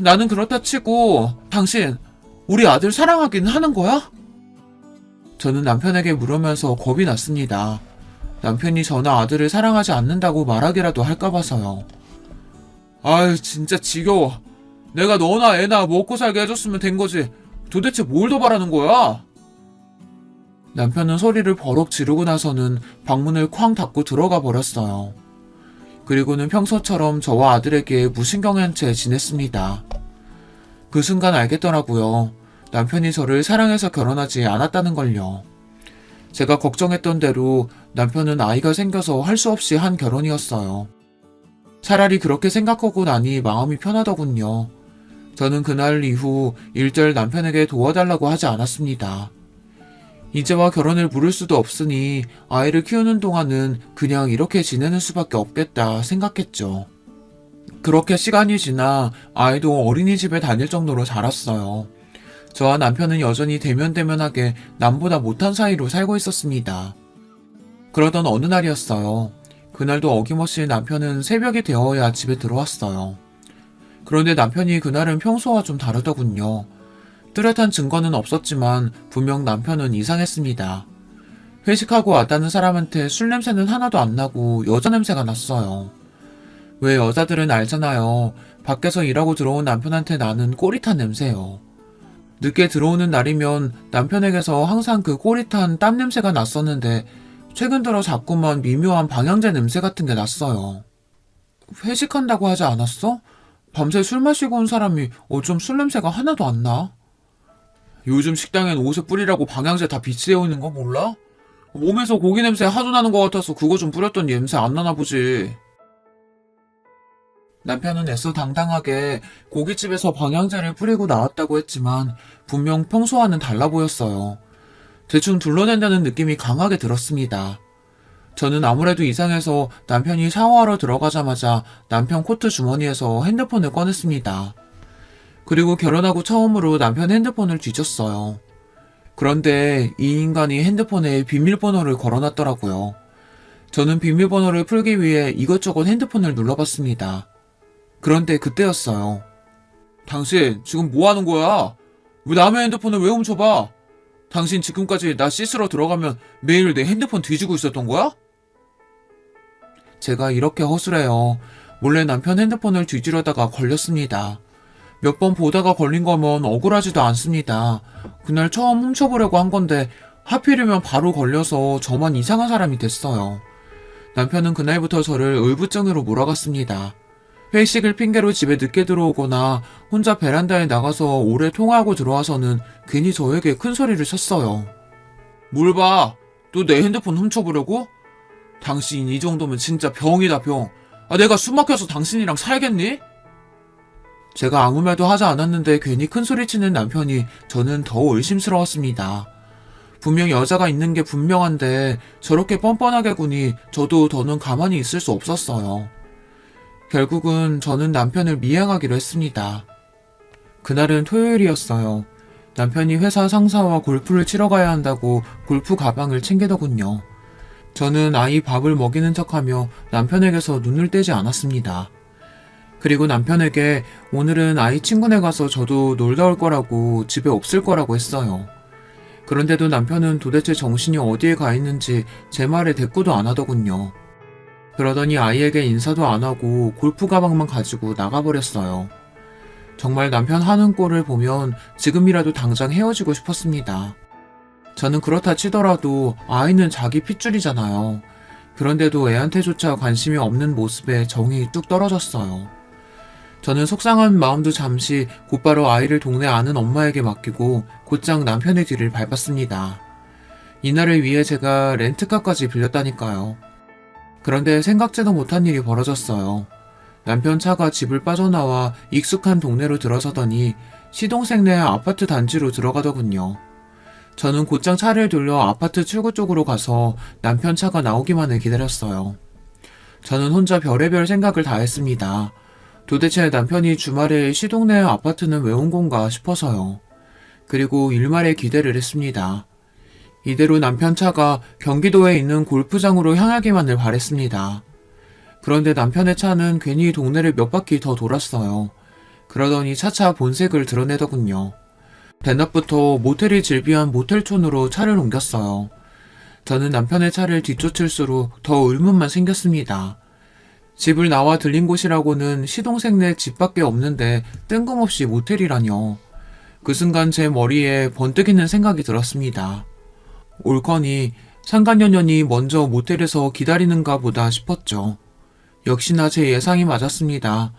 나는 그렇다 치고 당신 우리 아들 사랑하긴 하는 거야? 저는 남편에게 물으면서 겁이 났습니다. 남편이 저나 아들을 사랑하지 않는다고 말하기라도 할까 봐서요. 아유 진짜 지겨워. 내가 너나 애나 먹고 살게 해줬으면 된 거지. 도대체 뭘 더 바라는 거야? 남편은 소리를 버럭 지르고 나서는 방문을 쾅 닫고 들어가 버렸어요. 그리고는 평소처럼 저와 아들에게 무신경한 채 지냈습니다. 그 순간 알겠더라고요. 남편이 저를 사랑해서 결혼하지 않았다는 걸요. 제가 걱정했던 대로 남편은 아이가 생겨서 할 수 없이 한 결혼이었어요. 차라리 그렇게 생각하고 나니 마음이 편하더군요. 저는 그날 이후 일절 남편에게 도와달라고 하지 않았습니다. 이제와 결혼을 부를 수도 없으니 아이를 키우는 동안은 그냥 이렇게 지내는 수밖에 없겠다 생각했죠. 그렇게 시간이 지나 아이도 어린이집에 다닐 정도로 자랐어요. 저와 남편은 여전히 대면대면하게 남보다 못한 사이로 살고 있었습니다. 그러던 어느 날이었어요. 그날도 어김없이 남편은 새벽이 되어야 집에 들어왔어요. 그런데 남편이 그날은 평소와 좀 다르더군요. 뚜렷한 증거는 없었지만 분명 남편은 이상했습니다. 회식하고 왔다는 사람한테 술 냄새는 하나도 안 나고 여자 냄새가 났어요. 왜 여자들은 알잖아요. 밖에서 일하고 들어온 남편한테 나는 꼬릿한 냄새요. 늦게 들어오는 날이면 남편에게서 항상 그 꼬릿한 땀 냄새가 났었는데 최근 들어 자꾸만 미묘한 방향제 냄새 같은 게 났어요. 회식한다고 하지 않았어? 밤새 술 마시고 온 사람이 어쩜 술 냄새가 하나도 안 나? 요즘 식당엔 옷에 뿌리라고 방향제 다 비치되어 있는 거 몰라? 몸에서 고기 냄새 하도 나는 것 같아서 그거 좀 뿌렸더니 냄새 안 나나 보지. 남편은 애써 당당하게 고깃집에서 방향제를 뿌리고 나왔다고 했지만 분명 평소와는 달라 보였어요. 대충 둘러댄다는 느낌이 강하게 들었습니다. 저는 아무래도 이상해서 남편이 샤워하러 들어가자마자 남편 코트 주머니에서 핸드폰을 꺼냈습니다. 그리고 결혼하고 처음으로 남편 핸드폰을 뒤졌어요. 그런데 이 인간이 핸드폰에 비밀번호를 걸어놨더라고요. 저는 비밀번호를 풀기 위해 이것저것 핸드폰을 눌러봤습니다. 그런데 그때였어요. 당신 지금 뭐 하는 거야? 왜 남의 핸드폰을 왜 훔쳐봐? 당신 지금까지 나 씻으러 들어가면 매일 내 핸드폰 뒤지고 있었던 거야? 제가 이렇게 허술해요. 몰래 남편 핸드폰을 뒤지려다가 걸렸습니다. 몇 번 보다가 걸린 거면 억울하지도 않습니다. 그날 처음 훔쳐보려고 한 건데 하필이면 바로 걸려서 저만 이상한 사람이 됐어요. 남편은 그날부터 저를 울부증으로 몰아갔습니다. 회식을 핑계로 집에 늦게 들어오거나 혼자 베란다에 나가서 오래 통화하고 들어와서는 괜히 저에게 큰 소리를 쳤어요. 뭘 봐? 또 내 핸드폰 훔쳐보려고? 당신 이 정도면 진짜 병이다 병. 내가 숨 막혀서 당신이랑 살겠니? 제가 아무 말도 하지 않았는데 괜히 큰 소리치는 남편이 저는 더 의심스러웠습니다. 분명 여자가 있는 게 분명한데 저렇게 뻔뻔하게 구니 저도 더는 가만히 있을 수 없었어요. 결국은 저는 남편을 미행하기로 했습니다. 그날은 토요일이었어요. 남편이 회사 상사와 골프를 치러 가야 한다고 골프 가방을 챙기더군요. 저는 아이 밥을 먹이는 척하며 남편에게서 눈을 떼지 않았습니다. 그리고 남편에게 오늘은 아이 친구네 가서 저도 놀다 올 거라고 집에 없을 거라고 했어요. 그런데도 남편은 도대체 정신이 어디에 가 있는지 제 말에 대꾸도 안 하더군요. 그러더니 아이에게 인사도 안 하고 골프 가방만 가지고 나가버렸어요. 정말 남편 하는 꼴을 보면 지금이라도 당장 헤어지고 싶었습니다. 저는 그렇다 치더라도 아이는 자기 핏줄이잖아요. 그런데도 애한테조차 관심이 없는 모습에 정이 뚝 떨어졌어요. 저는 속상한 마음도 잠시 곧바로 아이를 동네 아는 엄마에게 맡기고 곧장 남편의 뒤를 밟았습니다. 이날을 위해 제가 렌트카까지 빌렸다니까요. 그런데 생각지도 못한 일이 벌어졌어요. 남편 차가 집을 빠져나와 익숙한 동네로 들어서더니 시동생 네 아파트 단지로 들어가더군요. 저는 곧장 차를 돌려 아파트 출구 쪽으로 가서 남편 차가 나오기만을 기다렸어요. 저는 혼자 별의별 생각을 다 했습니다. 도대체 남편이 주말에 시동네 아파트는 왜 온 건가 싶어서요. 그리고 일말에 기대를 했습니다. 이대로 남편 차가 경기도에 있는 골프장으로 향하기만을 바랬습니다. 그런데 남편의 차는 괜히 동네를 몇 바퀴 더 돌았어요. 그러더니 차차 본색을 드러내더군요. 대낮부터 모텔이 즐비한 모텔촌으로 차를 옮겼어요. 저는 남편의 차를 뒤쫓을수록 더 의문만 생겼습니다. 집을 나와 들린 곳이라고는 시동생네 집밖에 없는데 뜬금없이 모텔이라뇨. 그 순간 제 머리에 번뜩이는 생각이 들었습니다. 옳거니 상간녀년이 먼저 모텔에서 기다리는가 보다 싶었죠. 역시나 제 예상이 맞았습니다.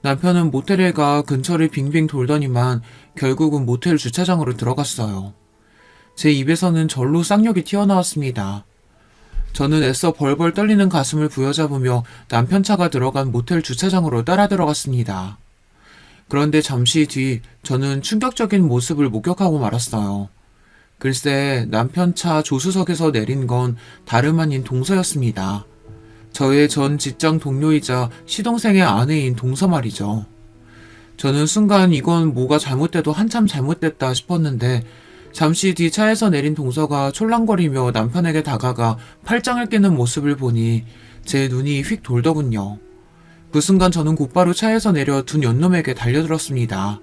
남편은 모텔에 가 근처를 빙빙 돌더니만 결국은 모텔 주차장으로 들어갔어요. 제 입에서는 절로 쌍욕이 튀어나왔습니다. 저는 애써 벌벌 떨리는 가슴을 부여잡으며 남편 차가 들어간 모텔 주차장으로 따라 들어갔습니다. 그런데 잠시 뒤 저는 충격적인 모습을 목격하고 말았어요. 글쎄 남편 차 조수석에서 내린 건 다름 아닌 동서였습니다. 저의 전 직장 동료이자 시동생의 아내인 동서 말이죠. 저는 순간 이건 뭐가 잘못돼도 한참 잘못됐다 싶었는데 잠시 뒤 차에서 내린 동서가 촐랑거리며 남편에게 다가가 팔짱을 끼는 모습을 보니 제 눈이 휙 돌더군요. 그 순간 저는 곧바로 차에서 내려 두 연놈에게 달려들었습니다.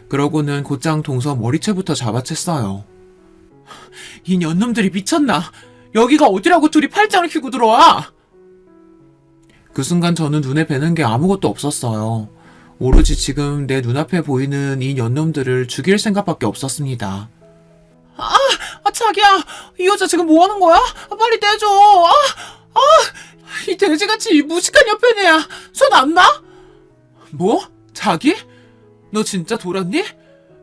그러고는 곧장 동서 머리채부터 잡아챘어요. 이 연놈들이 미쳤나? 여기가 어디라고 둘이 팔짱을 끼고 들어와? 그 순간 저는 눈에 뵈는 게 아무것도 없었어요. 오로지 지금 내 눈앞에 보이는 이 연놈들을 죽일 생각밖에 없었습니다. 자기야, 이 여자 지금 뭐 하는 거야? 빨리 떼줘. 이 돼지같이 무식한 옆에 애야. 손 안 나? 뭐? 자기? 너 진짜 돌았니?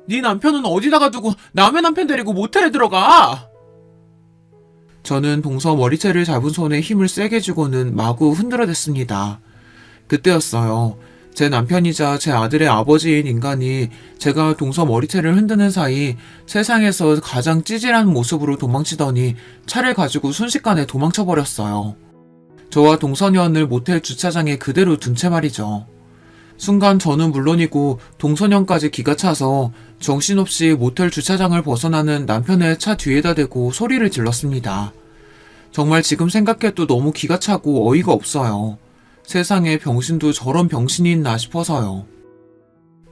네 남편은 어디다가 두고 남의 남편 데리고 모텔에 들어가? 저는 동서 머리채를 잡은 손에 힘을 세게 주고는 마구 흔들어댔습니다. 그때였어요. 제 남편이자 제 아들의 아버지인 인간이 제가 동서 머리채를 흔드는 사이 세상에서 가장 찌질한 모습으로 도망치더니 차를 가지고 순식간에 도망쳐버렸어요. 저와 동서년을 모텔 주차장에 그대로 둔 채 말이죠. 순간 저는 물론이고 동서년까지 기가 차서 정신없이 모텔 주차장을 벗어나는 남편의 차 뒤에다 대고 소리를 질렀습니다. 정말 지금 생각해도 너무 기가 차고 어이가 없어요. 세상에 병신도 저런 병신이 있나 싶어서요.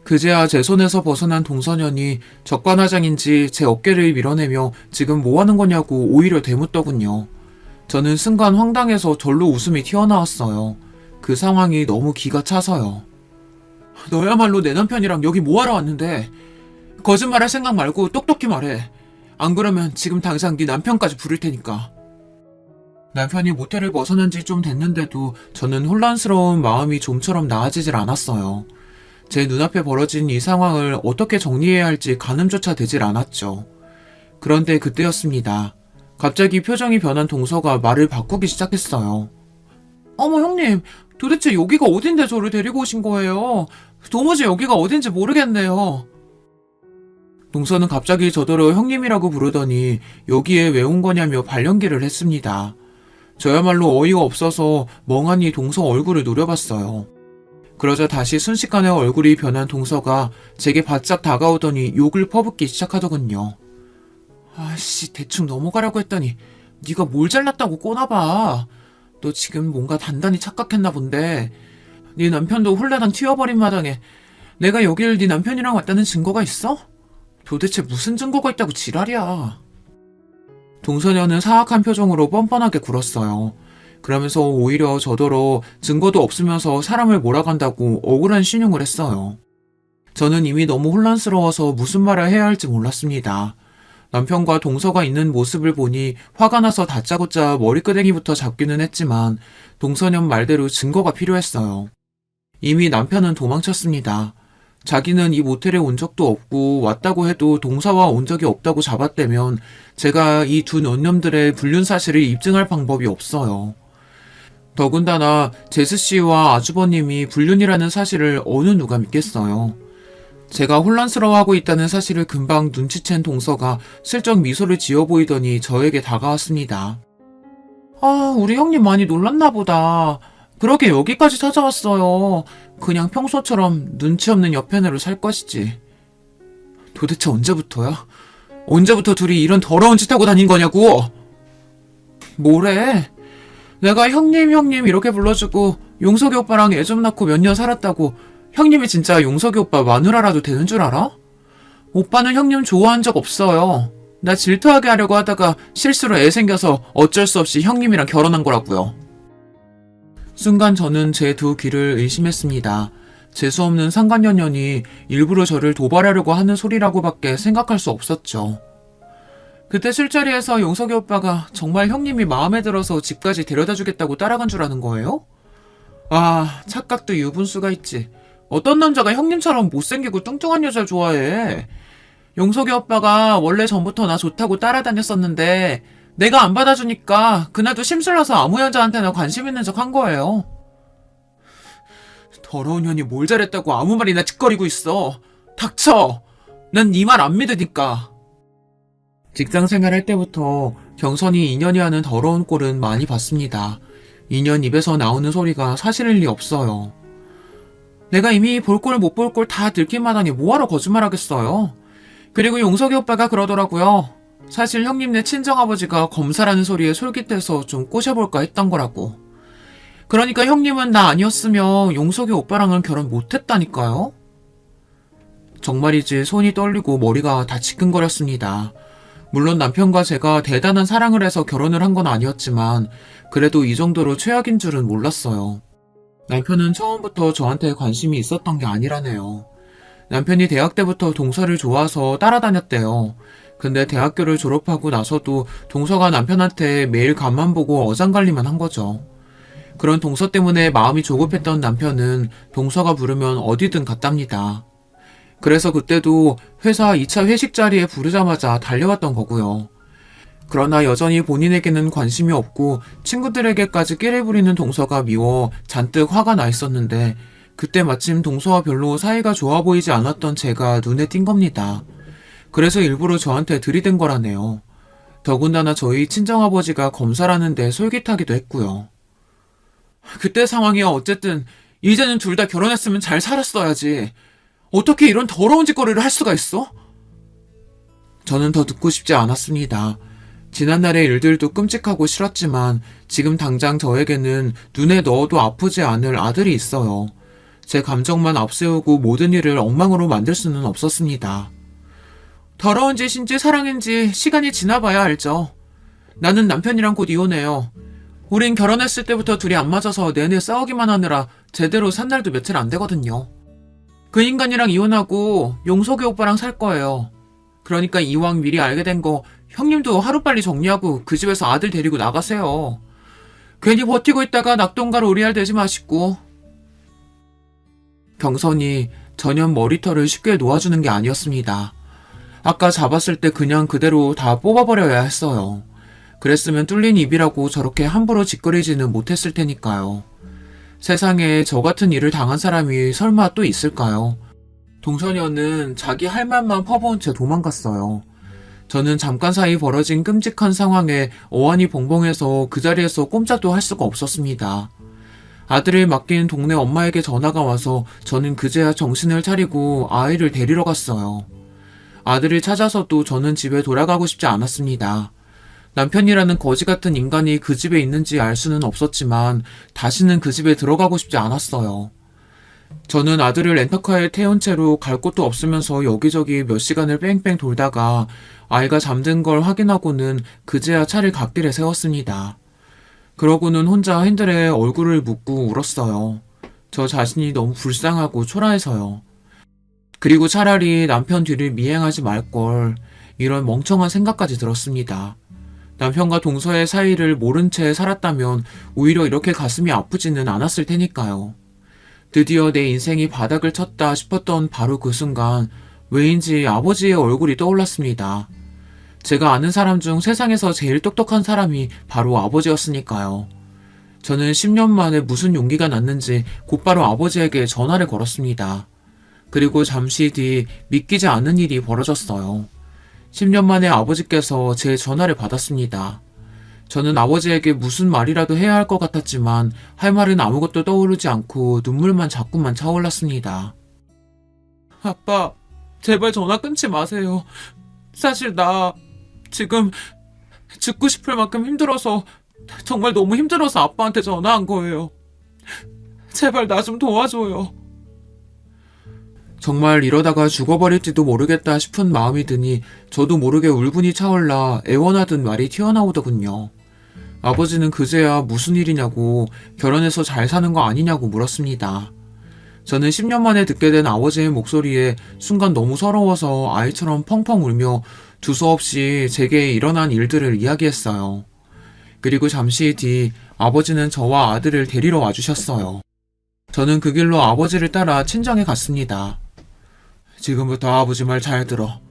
그제야 제 손에서 벗어난 동서년이 적반하장인지 제 어깨를 밀어내며 지금 뭐하는 거냐고 오히려 대묻더군요. 저는 순간 황당해서 절로 웃음이 튀어나왔어요. 그 상황이 너무 기가 차서요. 너야말로 내 남편이랑 여기 뭐하러 왔는데? 거짓말할 생각 말고 똑똑히 말해. 안 그러면 지금 당장 네 남편까지 부를 테니까. 남편이 모텔을 벗어난 지 좀 됐는데도 저는 혼란스러운 마음이 좀처럼 나아지질 않았어요. 제 눈앞에 벌어진 이 상황을 어떻게 정리해야 할지 가늠조차 되질 않았죠. 그런데 그때였습니다. 갑자기 표정이 변한 동서가 말을 바꾸기 시작했어요. 어머 형님, 도대체 여기가 어딘데 저를 데리고 오신 거예요? 도무지 여기가 어딘지 모르겠네요. 동서는 갑자기 저더러 형님이라고 부르더니 여기에 왜 온 거냐며 발연기를 했습니다. 저야말로 어이가 없어서 멍하니 동서 얼굴을 노려봤어요. 그러자 다시 순식간에 얼굴이 변한 동서가 제게 바짝 다가오더니 욕을 퍼붓기 시작하더군요. 아씨, 대충 넘어가려고 했더니 네가 뭘 잘났다고 꼬나봐. 너 지금 뭔가 단단히 착각했나 본데 네 남편도 홀라당 튀어버린 마당에 내가 여길 네 남편이랑 왔다는 증거가 있어? 도대체 무슨 증거가 있다고 지랄이야. 동서녀는 사악한 표정으로 뻔뻔하게 굴었어요. 그러면서 오히려 저더러 증거도 없으면서 사람을 몰아간다고 억울한 신용을 했어요. 저는 이미 너무 혼란스러워서 무슨 말을 해야 할지 몰랐습니다. 남편과 동서가 있는 모습을 보니 화가 나서 다짜고짜 머리끄댕이부터 잡기는 했지만 동서년 말대로 증거가 필요했어요. 이미 남편은 도망쳤습니다. 자기는 이 모텔에 온 적도 없고 왔다고 해도 동서와 온 적이 없다고 잡았다면 제가 이 두 년놈들의 불륜 사실을 입증할 방법이 없어요. 더군다나 제스씨와 아주버님이 불륜이라는 사실을 어느 누가 믿겠어요. 제가 혼란스러워하고 있다는 사실을 금방 눈치챈 동서가 슬쩍 미소를 지어 보이더니 저에게 다가왔습니다. 우리 형님 많이 놀랐나 보다. 그러게 여기까지 찾아왔어요. 그냥 평소처럼 눈치 없는 옆편으로 살 것이지. 도대체 언제부터야? 언제부터 둘이 이런 더러운 짓 하고 다닌 거냐고? 뭐래? 내가 형님 이렇게 불러주고 용석이 오빠랑 애 좀 낳고 몇 년 살았다고 형님이 진짜 용석이 오빠 마누라라도 되는 줄 알아? 오빠는 형님 좋아한 적 없어요. 나 질투하게 하려고 하다가 실수로 애 생겨서 어쩔 수 없이 형님이랑 결혼한 거라고요. 순간 저는 제 두 귀를 의심했습니다. 재수없는 상간년년이 일부러 저를 도발하려고 하는 소리라고밖에 생각할 수 없었죠. 그때 술자리에서 용석이 오빠가 정말 형님이 마음에 들어서 집까지 데려다주겠다고 따라간 줄 아는 거예요? 착각도 유분수가 있지. 어떤 남자가 형님처럼 못생기고 뚱뚱한 여자를 좋아해. 용석이 오빠가 원래 전부터 나 좋다고 따라다녔었는데 내가 안 받아주니까 그날도 심술나서 아무 여자한테나 관심 있는 척 한 거예요. 더러운 년이 뭘 잘했다고 아무 말이나 짓거리고 있어. 닥쳐. 난 네 말 안 믿으니까. 직장 생활할 때부터 경선이 인연이 하는 더러운 꼴은 많이 봤습니다. 인연 입에서 나오는 소리가 사실일 리 없어요. 내가 이미 볼 꼴 못 볼 꼴 다 들킨 마당에 뭐하러 거짓말하겠어요. 그리고 용석이 오빠가 그러더라고요. 사실 형님네 친정아버지가 검사라는 소리에 솔깃해서 좀 꼬셔볼까 했던 거라고. 그러니까 형님은 나 아니었으면 용석이 오빠랑은 결혼 못했다니까요. 정말이지 손이 떨리고 머리가 다 지끈거렸습니다. 물론 남편과 제가 대단한 사랑을 해서 결혼을 한 건 아니었지만 그래도 이 정도로 최악인 줄은 몰랐어요. 남편은 처음부터 저한테 관심이 있었던 게 아니라네요. 남편이 대학 때부터 동서를 좋아서 따라다녔대요. 근데 대학교를 졸업하고 나서도 동서가 남편한테 매일 간만 보고 어장관리만 한 거죠. 그런 동서 때문에 마음이 조급했던 남편은 동서가 부르면 어디든 갔답니다. 그래서 그때도 회사 2차 회식 자리에 부르자마자 달려왔던 거고요. 그러나 여전히 본인에게는 관심이 없고 친구들에게까지 끼를 부리는 동서가 미워 잔뜩 화가 나 있었는데 그때 마침 동서와 별로 사이가 좋아 보이지 않았던 제가 눈에 띈 겁니다. 그래서 일부러 저한테 들이댄 거라네요. 더군다나 저희 친정아버지가 검사라는데 솔깃하기도 했고요. 그때 상황이야 어쨌든 이제는 둘 다 결혼했으면 잘 살았어야지. 어떻게 이런 더러운 짓거리를 할 수가 있어? 저는 더 듣고 싶지 않았습니다. 지난날의 일들도 끔찍하고 싫었지만 지금 당장 저에게는 눈에 넣어도 아프지 않을 아들이 있어요. 제 감정만 앞세우고 모든 일을 엉망으로 만들 수는 없었습니다. 더러운 짓인지 사랑인지 시간이 지나봐야 알죠. 나는 남편이랑 곧 이혼해요. 우린 결혼했을 때부터 둘이 안 맞아서 내내 싸우기만 하느라 제대로 산 날도 며칠 안 되거든요. 그 인간이랑 이혼하고 용석이 오빠랑 살 거예요. 그러니까 이왕 미리 알게 된 거 형님도 하루빨리 정리하고 그 집에서 아들 데리고 나가세요. 괜히 버티고 있다가 낙동가로 오리알 되지 마시고. 경선이 전혀 머리털을 쉽게 놓아주는 게 아니었습니다. 아까 잡았을 때 그냥 그대로 다 뽑아버려야 했어요. 그랬으면 뚫린 입이라고 저렇게 함부로 짓거리지는 못했을 테니까요. 세상에 저 같은 일을 당한 사람이 설마 또 있을까요? 동선녀는 자기 할 말만 퍼부은 채 도망갔어요. 저는 잠깐 사이 벌어진 끔찍한 상황에 어안이 벙벙해서 그 자리에서 꼼짝도 할 수가 없었습니다. 아들을 맡긴 동네 엄마에게 전화가 와서 저는 그제야 정신을 차리고 아이를 데리러 갔어요. 아들을 찾아서도 저는 집에 돌아가고 싶지 않았습니다. 남편이라는 거지 같은 인간이 그 집에 있는지 알 수는 없었지만 다시는 그 집에 들어가고 싶지 않았어요. 저는 아들을 렌터카에 태운 채로 갈 곳도 없으면서 여기저기 몇 시간을 뺑뺑 돌다가 아이가 잠든 걸 확인하고는 그제야 차를 갓길에 세웠습니다. 그러고는 혼자 핸들에 얼굴을 묻고 울었어요. 저 자신이 너무 불쌍하고 초라해서요. 그리고 차라리 남편 뒤를 미행하지 말걸, 이런 멍청한 생각까지 들었습니다. 남편과 동서의 사이를 모른 채 살았다면 오히려 이렇게 가슴이 아프지는 않았을 테니까요. 드디어 내 인생이 바닥을 쳤다 싶었던 바로 그 순간 왜인지 아버지의 얼굴이 떠올랐습니다. 제가 아는 사람 중 세상에서 제일 똑똑한 사람이 바로 아버지였으니까요. 저는 10년 만에 무슨 용기가 났는지 곧바로 아버지에게 전화를 걸었습니다. 그리고 잠시 뒤 믿기지 않는 일이 벌어졌어요. 10년 만에 아버지께서 제 전화를 받았습니다. 저는 아버지에게 무슨 말이라도 해야 할 것 같았지만 할 말은 아무것도 떠오르지 않고 눈물만 자꾸만 차올랐습니다. 아빠, 제발 전화 끊지 마세요. 사실 나 지금 죽고 싶을 만큼 힘들어서, 정말 너무 힘들어서 아빠한테 전화한 거예요. 제발 나 좀 도와줘요. 정말 이러다가 죽어버릴지도 모르겠다 싶은 마음이 드니 저도 모르게 울분이 차올라 애원하던 말이 튀어나오더군요. 아버지는 그제야 무슨 일이냐고, 결혼해서 잘 사는 거 아니냐고 물었습니다. 저는 10년 만에 듣게 된 아버지의 목소리에 순간 너무 서러워서 아이처럼 펑펑 울며 두서없이 제게 일어난 일들을 이야기했어요. 그리고 잠시 뒤 아버지는 저와 아들을 데리러 와주셨어요. 저는 그 길로 아버지를 따라 친정에 갔습니다. 지금부터 아버지 말 잘 들어.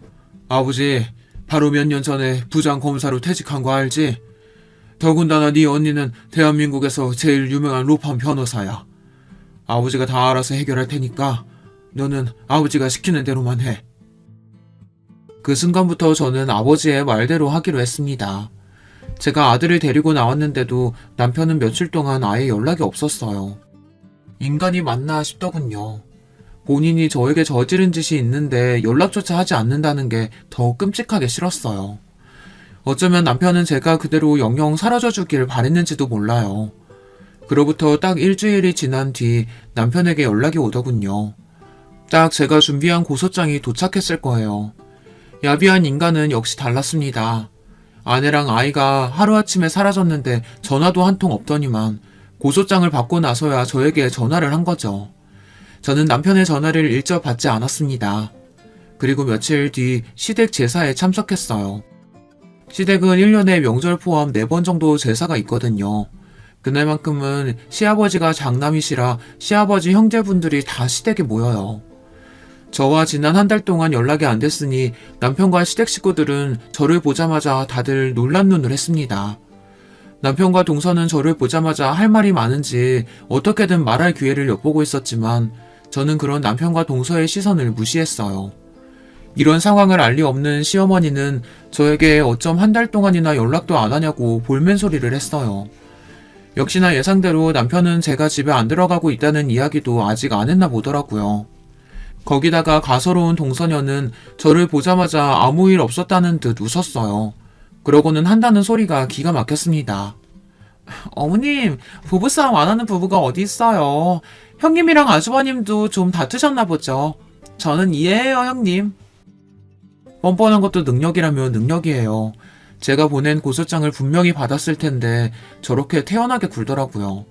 아버지, 바로 몇 년 전에 부장검사로 퇴직한 거 알지? 더군다나 네 언니는 대한민국에서 제일 유명한 로펌 변호사야. 아버지가 다 알아서 해결할 테니까 너는 아버지가 시키는 대로만 해. 그 순간부터 저는 아버지의 말대로 하기로 했습니다. 제가 아들을 데리고 나왔는데도 남편은 며칠 동안 아예 연락이 없었어요. 인간이 맞나 싶더군요. 본인이 저에게 저지른 짓이 있는데 연락조차 하지 않는다는 게 더 끔찍하게 싫었어요. 어쩌면 남편은 제가 그대로 영영 사라져주길 바랬는지도 몰라요. 그로부터 딱 일주일이 지난 뒤 남편에게 연락이 오더군요. 딱 제가 준비한 고소장이 도착했을 거예요. 야비한 인간은 역시 달랐습니다. 아내랑 아이가 하루아침에 사라졌는데 전화도 한 통 없더니만 고소장을 받고 나서야 저에게 전화를 한 거죠. 저는 남편의 전화를 일절 받지 않았습니다. 그리고 며칠 뒤 시댁 제사에 참석했어요. 시댁은 1년에 명절 포함 4번 정도 제사가 있거든요. 그날만큼은 시아버지가 장남이시라 시아버지 형제분들이 다 시댁에 모여요. 저와 지난 한 달 동안 연락이 안 됐으니 남편과 시댁 식구들은 저를 보자마자 다들 놀란 눈을 했습니다. 남편과 동서는 저를 보자마자 할 말이 많은지 어떻게든 말할 기회를 엿보고 있었지만 저는 그런 남편과 동서의 시선을 무시했어요. 이런 상황을 알 리 없는 시어머니는 저에게 어쩜 한 달 동안이나 연락도 안 하냐고 볼멘소리를 했어요. 역시나 예상대로 남편은 제가 집에 안 들어가고 있다는 이야기도 아직 안 했나 보더라고요. 거기다가 가소로운 동서녀는 저를 보자마자 아무 일 없었다는 듯 웃었어요. 그러고는 한다는 소리가 기가 막혔습니다. 어머님, 부부싸움 안 하는 부부가 어디 있어요. 형님이랑 아주버님도 좀 다투셨나 보죠. 저는 이해해요, 형님. 뻔뻔한 것도 능력이라면 능력이에요. 제가 보낸 고소장을 분명히 받았을 텐데 저렇게 태연하게 굴더라고요.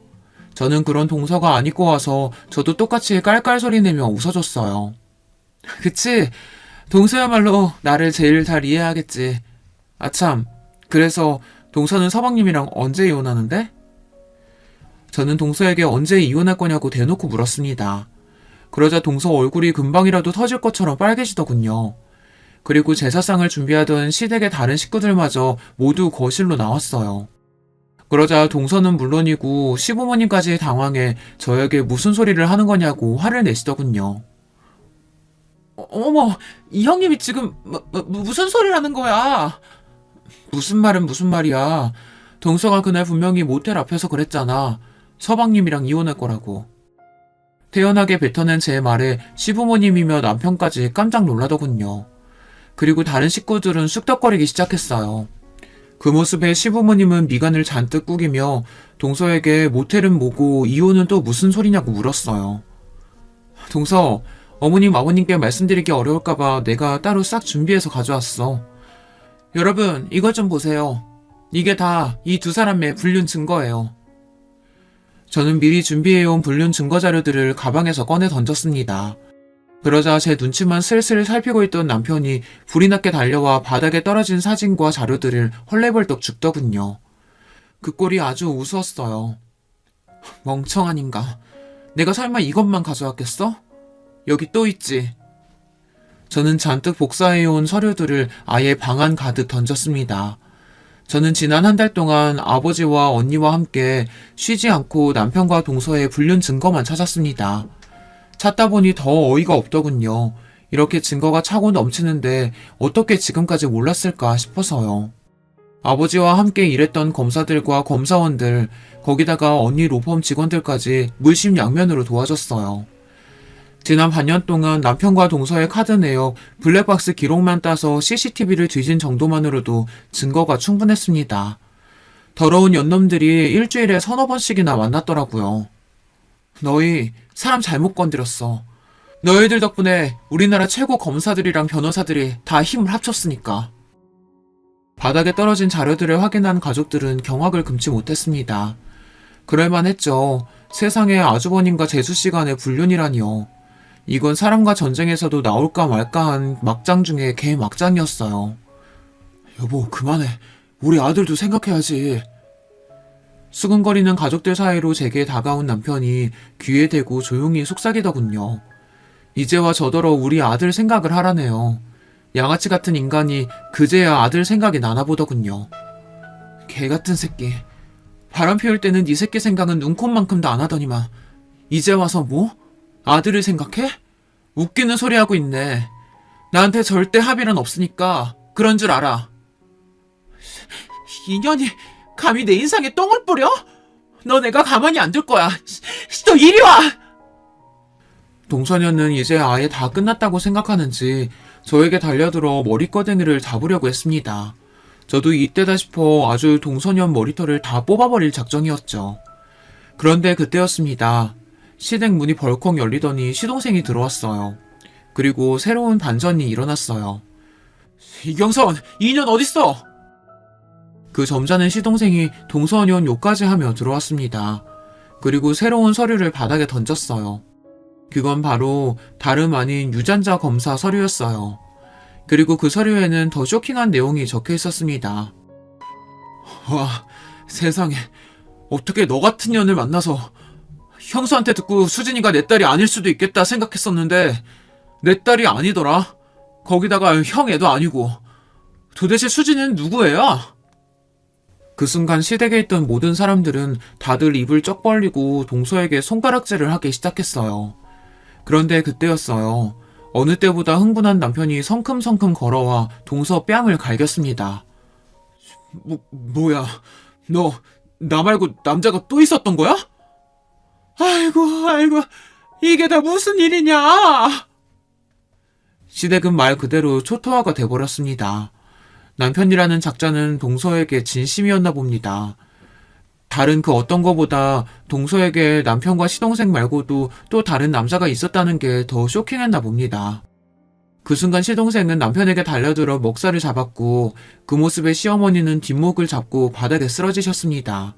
저는 그런 동서가 안 입고 와서 저도 똑같이 깔깔 소리 내며 웃어줬어요. 그치? 동서야말로 나를 제일 잘 이해하겠지. 아참, 그래서 동서는 서방님이랑 언제 이혼하는데? 저는 동서에게 언제 이혼할 거냐고 대놓고 물었습니다. 그러자 동서 얼굴이 금방이라도 터질 것처럼 빨개지더군요. 그리고 제사상을 준비하던 시댁의 다른 식구들마저 모두 거실로 나왔어요. 그러자 동서는 물론이고 시부모님까지 당황해 저에게 무슨 소리를 하는 거냐고 화를 내시더군요. 어머, 이 형님이 지금 무슨 소리를 하는 거야? 무슨 말은 무슨 말이야. 동서가 그날 분명히 모텔 앞에서 그랬잖아. 서방님이랑 이혼할 거라고. 태연하게 뱉어낸 제 말에 시부모님이며 남편까지 깜짝 놀라더군요. 그리고 다른 식구들은 쑥덕거리기 시작했어요. 그 모습에 시부모님은 미간을 잔뜩 꾸기며 동서에게 모텔은 뭐고 이혼은 또 무슨 소리냐고 물었어요. 동서, 어머님 아버님께 말씀드리기 어려울까봐 내가 따로 싹 준비해서 가져왔어. 여러분, 이것 좀 보세요. 이게 다 이 두 사람의 불륜 증거예요. 저는 미리 준비해온 불륜 증거 자료들을 가방에서 꺼내 던졌습니다. 그러자 제 눈치만 슬슬 살피고 있던 남편이 불이 났게 달려와 바닥에 떨어진 사진과 자료들을 헐레벌떡 줍더군요. 그 꼴이 아주 우스웠어요. 멍청한 인가. 내가 설마 이것만 가져왔겠어? 여기 또 있지. 저는 잔뜩 복사해온 서류들을 아예 방 안 가득 던졌습니다. 저는 지난 한 달 동안 아버지와 언니와 함께 쉬지 않고 남편과 동서의 불륜 증거만 찾았습니다. 찾다 보니 더 어이가 없더군요. 이렇게 증거가 차고 넘치는데 어떻게 지금까지 몰랐을까 싶어서요. 아버지와 함께 일했던 검사들과 검사원들, 거기다가 언니 로펌 직원들까지 물심양면으로 도와줬어요. 지난 반년 동안 남편과 동서의 카드 내역, 블랙박스 기록만 따서 CCTV를 뒤진 정도만으로도 증거가 충분했습니다. 더러운 연놈들이 일주일에 서너 번씩이나 만났더라고요. 너희 사람 잘못 건드렸어. 너희들 덕분에 우리나라 최고 검사들이랑 변호사들이 다 힘을 합쳤으니까. 바닥에 떨어진 자료들을 확인한 가족들은 경악을 금치 못했습니다. 그럴만했죠. 세상에 아주버님과 재수씨 간의 불륜이라니요. 이건 사람과 전쟁에서도 나올까 말까한 막장 중에 개막장이었어요. 여보, 그만해. 우리 아들도 생각해야지. 수근거리는 가족들 사이로 제게 다가온 남편이 귀에 대고 조용히 속삭이더군요. 이제와 저더러 우리 아들 생각을 하라네요. 양아치 같은 인간이 그제야 아들 생각이 나나 보더군요. 개같은 새끼. 바람 피울 때는 네 새끼 생각은 눈꼽만큼도 안 하더니만 이제 와서 뭐? 아들을 생각해? 웃기는 소리 하고 있네. 나한테 절대 합의는 없으니까 그런 줄 알아. 인연이 감히 내 인상에 똥을 뿌려? 너 내가 가만히 안 둘 거야. 너 이리 와! 동서녀는 이제 아예 다 끝났다고 생각하는지 저에게 달려들어 머리꺼댕이를 잡으려고 했습니다. 저도 이때다 싶어 아주 동서녀 머리털을 다 뽑아버릴 작정이었죠. 그런데 그때였습니다. 시댁 문이 벌컥 열리더니 시동생이 들어왔어요. 그리고 새로운 반전이 일어났어요. 이경선, 이 인연 어딨어? 그 점잖은 시동생이 동서녀 욕까지 하며 들어왔습니다. 그리고 새로운 서류를 바닥에 던졌어요. 그건 바로 다름 아닌 유전자 검사 서류였어요. 그리고 그 서류에는 더 쇼킹한 내용이 적혀 있었습니다. 와, 세상에. 어떻게 너 같은 년을 만나서 형수한테 듣고 수진이가 내 딸이 아닐 수도 있겠다 생각했었는데 내 딸이 아니더라. 거기다가 형 애도 아니고. 도대체 수진이는 누구 애야? 그 순간 시댁에 있던 모든 사람들은 다들 입을 쩍 벌리고 동서에게 손가락질을 하기 시작했어요. 그런데 그때였어요. 어느 때보다 흥분한 남편이 성큼성큼 걸어와 동서 뺨을 갈겼습니다. 뭐야? 너 나 말고 남자가 또 있었던 거야? 아이고, 이게 다 무슨 일이냐? 시댁은 말 그대로 초토화가 돼버렸습니다. 남편이라는 작자는 동서에게 진심이었나 봅니다. 다른 그 어떤 거보다 동서에게 남편과 시동생 말고도 또 다른 남자가 있었다는 게 더 쇼킹했나 봅니다. 그 순간 시동생은 남편에게 달려들어 먹살을 잡았고 그 모습에 시어머니는 뒷목을 잡고 바닥에 쓰러지셨습니다.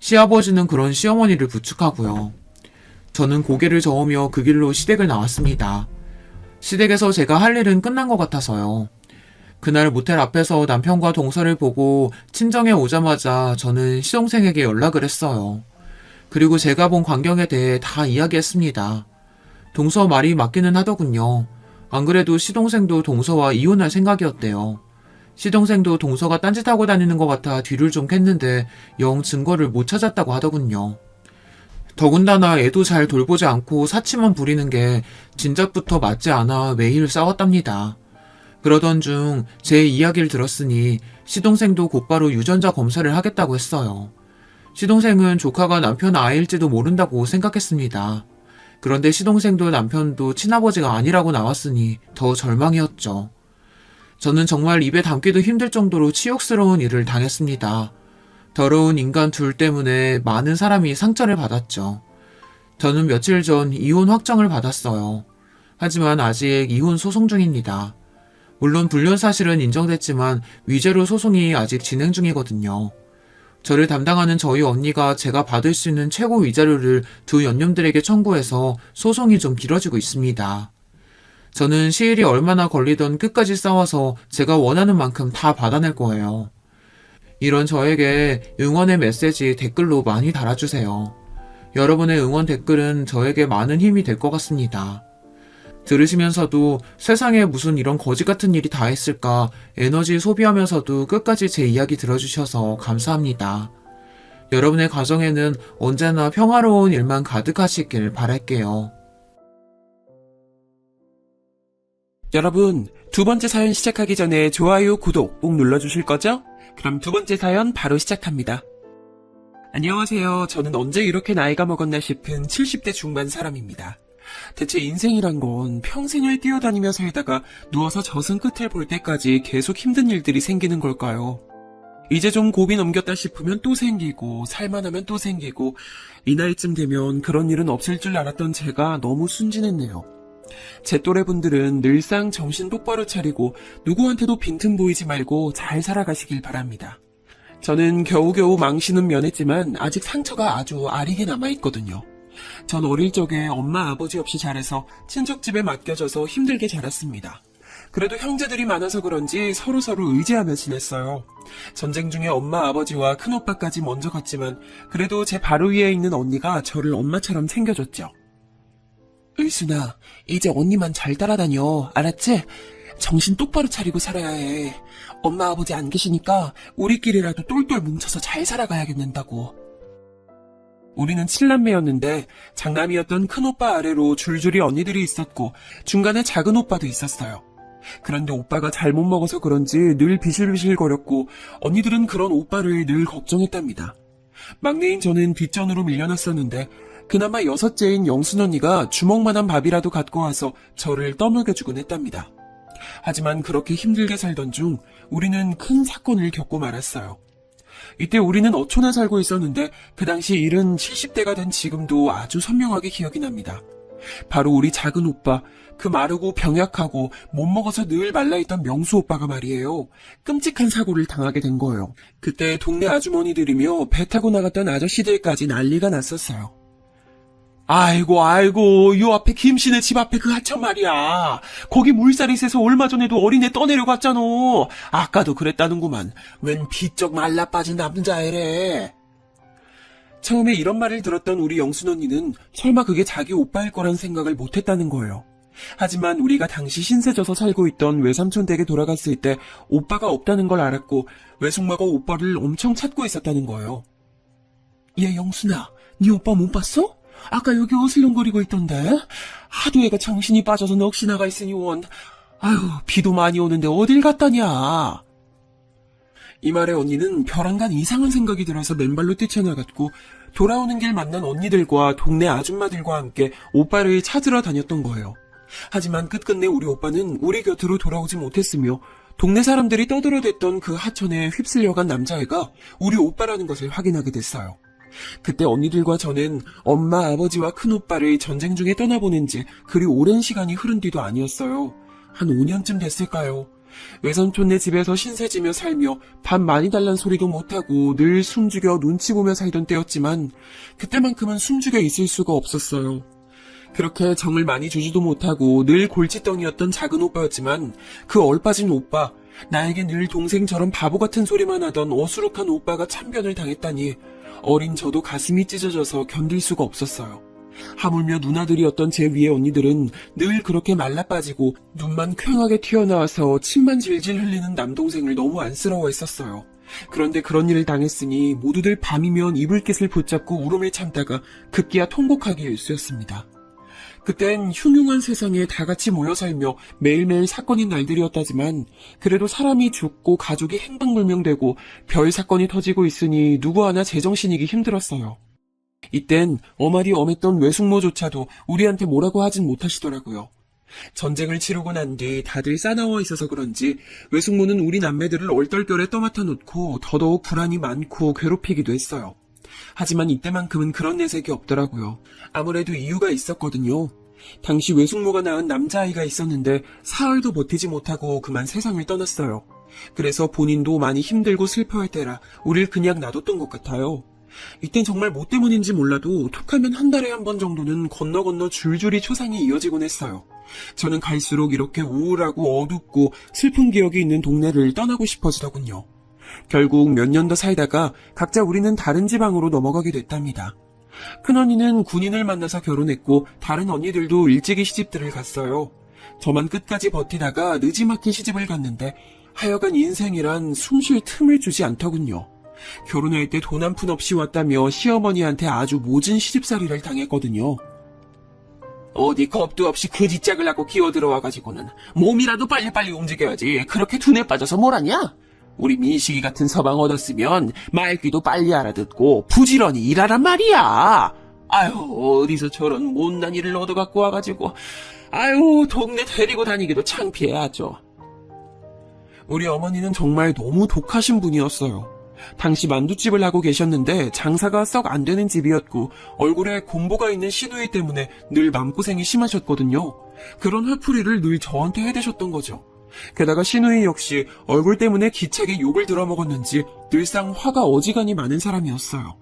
시아버지는 그런 시어머니를 부축하고요. 저는 고개를 저으며 그 길로 시댁을 나왔습니다. 시댁에서 제가 할 일은 끝난 것 같아서요. 그날 모텔 앞에서 남편과 동서를 보고 친정에 오자마자 저는 시동생에게 연락을 했어요. 그리고 제가 본 광경에 대해 다 이야기했습니다. 동서 말이 맞기는 하더군요. 안 그래도 시동생도 동서와 이혼할 생각이었대요. 시동생도 동서가 딴짓하고 다니는 것 같아 뒤를 좀 캤는데 영 증거를 못 찾았다고 하더군요. 더군다나 애도 잘 돌보지 않고 사치만 부리는 게 진작부터 맞지 않아 매일 싸웠답니다. 그러던 중 제 이야기를 들었으니 시동생도 곧바로 유전자 검사를 하겠다고 했어요. 시동생은 조카가 남편 아이일지도 모른다고 생각했습니다. 그런데 시동생도 남편도 친아버지가 아니라고 나왔으니 더 절망이었죠. 저는 정말 입에 담기도 힘들 정도로 치욕스러운 일을 당했습니다. 더러운 인간 둘 때문에 많은 사람이 상처를 받았죠. 저는 며칠 전 이혼 확정을 받았어요. 하지만 아직 이혼 소송 중입니다. 물론 불륜 사실은 인정됐지만 위자료 소송이 아직 진행 중이거든요. 저를 담당하는 저희 언니가 제가 받을 수 있는 최고 위자료를 두 연념들에게 청구해서 소송이 좀 길어지고 있습니다. 저는 시일이 얼마나 걸리던 끝까지 싸워서 제가 원하는 만큼 다 받아낼 거예요. 이런 저에게 응원의 메시지 댓글로 많이 달아주세요. 여러분의 응원 댓글은 저에게 많은 힘이 될 것 같습니다. 들으시면서도 세상에 무슨 이런 거지 같은 일이 다 있을까 에너지 소비하면서도 끝까지 제 이야기 들어주셔서 감사합니다. 여러분의 가정에는 언제나 평화로운 일만 가득하시길 바랄게요. 여러분, 두 번째 사연 시작하기 전에 좋아요, 구독 꼭 눌러주실 거죠? 그럼 두 번째 사연 바로 시작합니다. 안녕하세요. 저는 언제 이렇게 나이가 먹었나 싶은 70대 중반 사람입니다. 대체 인생이란 건 평생을 뛰어다니며 살다가 누워서 저승 끝을 볼 때까지 계속 힘든 일들이 생기는 걸까요? 이제 좀 고비 넘겼다 싶으면 또 생기고 살만하면 또 생기고 이 나이쯤 되면 그런 일은 없을 줄 알았던 제가 너무 순진했네요. 제 또래분들은 늘상 정신 똑바로 차리고 누구한테도 빈틈 보이지 말고 잘 살아가시길 바랍니다. 저는 겨우겨우 망신은 면했지만 아직 상처가 아주 아리게 남아있거든요. 전 어릴 적에 엄마 아버지 없이 자라서 친척집에 맡겨져서 힘들게 자랐습니다. 그래도 형제들이 많아서 그런지 서로서로 의지하며 지냈어요. 전쟁 중에 엄마 아버지와 큰오빠까지 먼저 갔지만 그래도 제 바로 위에 있는 언니가 저를 엄마처럼 챙겨줬죠. 의순아, 이제 언니만 잘 따라다녀. 알았지? 정신 똑바로 차리고 살아야 해. 엄마 아버지 안 계시니까 우리끼리라도 똘똘 뭉쳐서 잘 살아가야겠는다고. 우리는 7남매였는데 장남이었던 큰오빠 아래로 줄줄이 언니들이 있었고 중간에 작은 오빠도 있었어요. 그런데 오빠가 잘못 먹어서 그런지 늘 비실비실거렸고 언니들은 그런 오빠를 늘 걱정했답니다. 막내인 저는 뒷전으로 밀려났었는데 그나마 여섯째인 영순 언니가 주먹만한 밥이라도 갖고 와서 저를 떠먹여주곤 했답니다. 하지만 그렇게 힘들게 살던 중 우리는 큰 사건을 겪고 말았어요. 이때 우리는 어촌에 살고 있었는데 그 당시 일은 70대가 된 지금도 아주 선명하게 기억이 납니다. 바로 우리 작은 오빠, 그 마르고 병약하고 못 먹어서 늘 말라있던 명수 오빠가 말이에요. 끔찍한 사고를 당하게 된 거예요. 그때 동네 아주머니들이며 배 타고 나갔던 아저씨들까지 난리가 났었어요. 아이고 요 앞에 김씨네 집 앞에 그 하천 말이야. 거기 물살이 세서 얼마 전에도 어린애 떠내려갔잖아. 아까도 그랬다는구만. 웬 비쩍 말라 빠진 남자애래. 처음에 이런 말을 들었던 우리 영순 언니는 설마 그게 자기 오빠일 거란 생각을 못했다는 거예요. 하지만 우리가 당시 신세져서 살고 있던 외삼촌 댁에 돌아갔을 때 오빠가 없다는 걸 알았고 외숙모가 오빠를 엄청 찾고 있었다는 거예요. 얘 영순아, 네 오빠 못 봤어? 아까 여기 어슬렁거리고 있던데? 하도 애가 정신이 빠져서 넋이 나가 있으니 원. 아유, 비도 많이 오는데 어딜 갔다냐? 이 말에 언니는 벼랑간 이상한 생각이 들어서 맨발로 뛰쳐나갔고 돌아오는 길 만난 언니들과 동네 아줌마들과 함께 오빠를 찾으러 다녔던 거예요. 하지만 끝끝내 우리 오빠는 우리 곁으로 돌아오지 못했으며 동네 사람들이 떠들어댔던 그 하천에 휩쓸려간 남자애가 우리 오빠라는 것을 확인하게 됐어요. 그때 언니들과 저는 엄마, 아버지와 큰오빠를 전쟁 중에 떠나보낸 지 그리 오랜 시간이 흐른 뒤도 아니었어요. 한 5년쯤 됐을까요? 외삼촌네 집에서 신세지며 살며 밥 많이 달란 소리도 못하고 늘 숨죽여 눈치 보며 살던 때였지만 그때만큼은 숨죽여 있을 수가 없었어요. 그렇게 정을 많이 주지도 못하고 늘 골칫덩이였던 작은 오빠였지만 그 얼빠진 오빠, 나에게 늘 동생처럼 바보 같은 소리만 하던 어수룩한 오빠가 참변을 당했다니 어린 저도 가슴이 찢어져서 견딜 수가 없었어요. 하물며 누나들이었던 제 위에 언니들은 늘 그렇게 말라 빠지고 눈만 퀭하게 튀어나와서 침만 질질 흘리는 남동생을 너무 안쓰러워했었어요. 그런데 그런 일을 당했으니 모두들 밤이면 이불깃을 붙잡고 울음을 참다가 급기야 통곡하기 일쑤였습니다. 그땐 흉흉한 세상에 다 같이 모여 살며 매일매일 사건인 날들이었다지만 그래도 사람이 죽고 가족이 행방불명되고 별 사건이 터지고 있으니 누구 하나 제정신이기 힘들었어요. 이땐 어마디 엄했던 외숙모조차도 우리한테 뭐라고 하진 못하시더라고요. 전쟁을 치르고 난 뒤 다들 싸나워 있어서 그런지 외숙모는 우리 남매들을 얼떨결에 떠맡아 놓고 더더욱 불안이 많고 괴롭히기도 했어요. 하지만 이때만큼은 그런 내색이 없더라고요. 아무래도 이유가 있었거든요. 당시 외숙모가 낳은 남자아이가 있었는데 사흘도 버티지 못하고 그만 세상을 떠났어요. 그래서 본인도 많이 힘들고 슬퍼할 때라 우릴 그냥 놔뒀던 것 같아요. 이땐 정말 뭐 때문인지 몰라도 톡하면 한 달에 한 번 정도는 건너 줄줄이 초상이 이어지곤 했어요. 저는 갈수록 이렇게 우울하고 어둡고 슬픈 기억이 있는 동네를 떠나고 싶어지더군요. 결국 몇 년 더 살다가 각자 우리는 다른 지방으로 넘어가게 됐답니다. 큰언니는 군인을 만나서 결혼했고 다른 언니들도 일찍이 시집들을 갔어요. 저만 끝까지 버티다가 느지막이 시집을 갔는데 하여간 인생이란 숨 쉴 틈을 주지 않더군요. 결혼할 때 돈 한 푼 없이 왔다며 시어머니한테 아주 모진 시집살이를 당했거든요. 어디 겁도 없이 그 뒷짝을 하고 기어들어와가지고는 몸이라도 빨리빨리 움직여야지 그렇게 둔에 빠져서 뭘 하냐? 우리 민식이 같은 서방 얻었으면 말귀도 빨리 알아듣고 부지런히 일하란 말이야. 아유 어디서 저런 못난 일을 얻어갖고 와가지고 아유 동네 데리고 다니기도 창피해 하죠. 우리 어머니는 정말 너무 독하신 분이었어요. 당시 만두집을 하고 계셨는데 장사가 썩 안 되는 집이었고 얼굴에 공보가 있는 시누이 때문에 늘 마음고생이 심하셨거든요. 그런 화풀이를 늘 저한테 해대셨던 거죠. 게다가 시누이 역시 얼굴 때문에 기차게 욕을 들어먹었는지 늘상 화가 어지간히 많은 사람이었어요.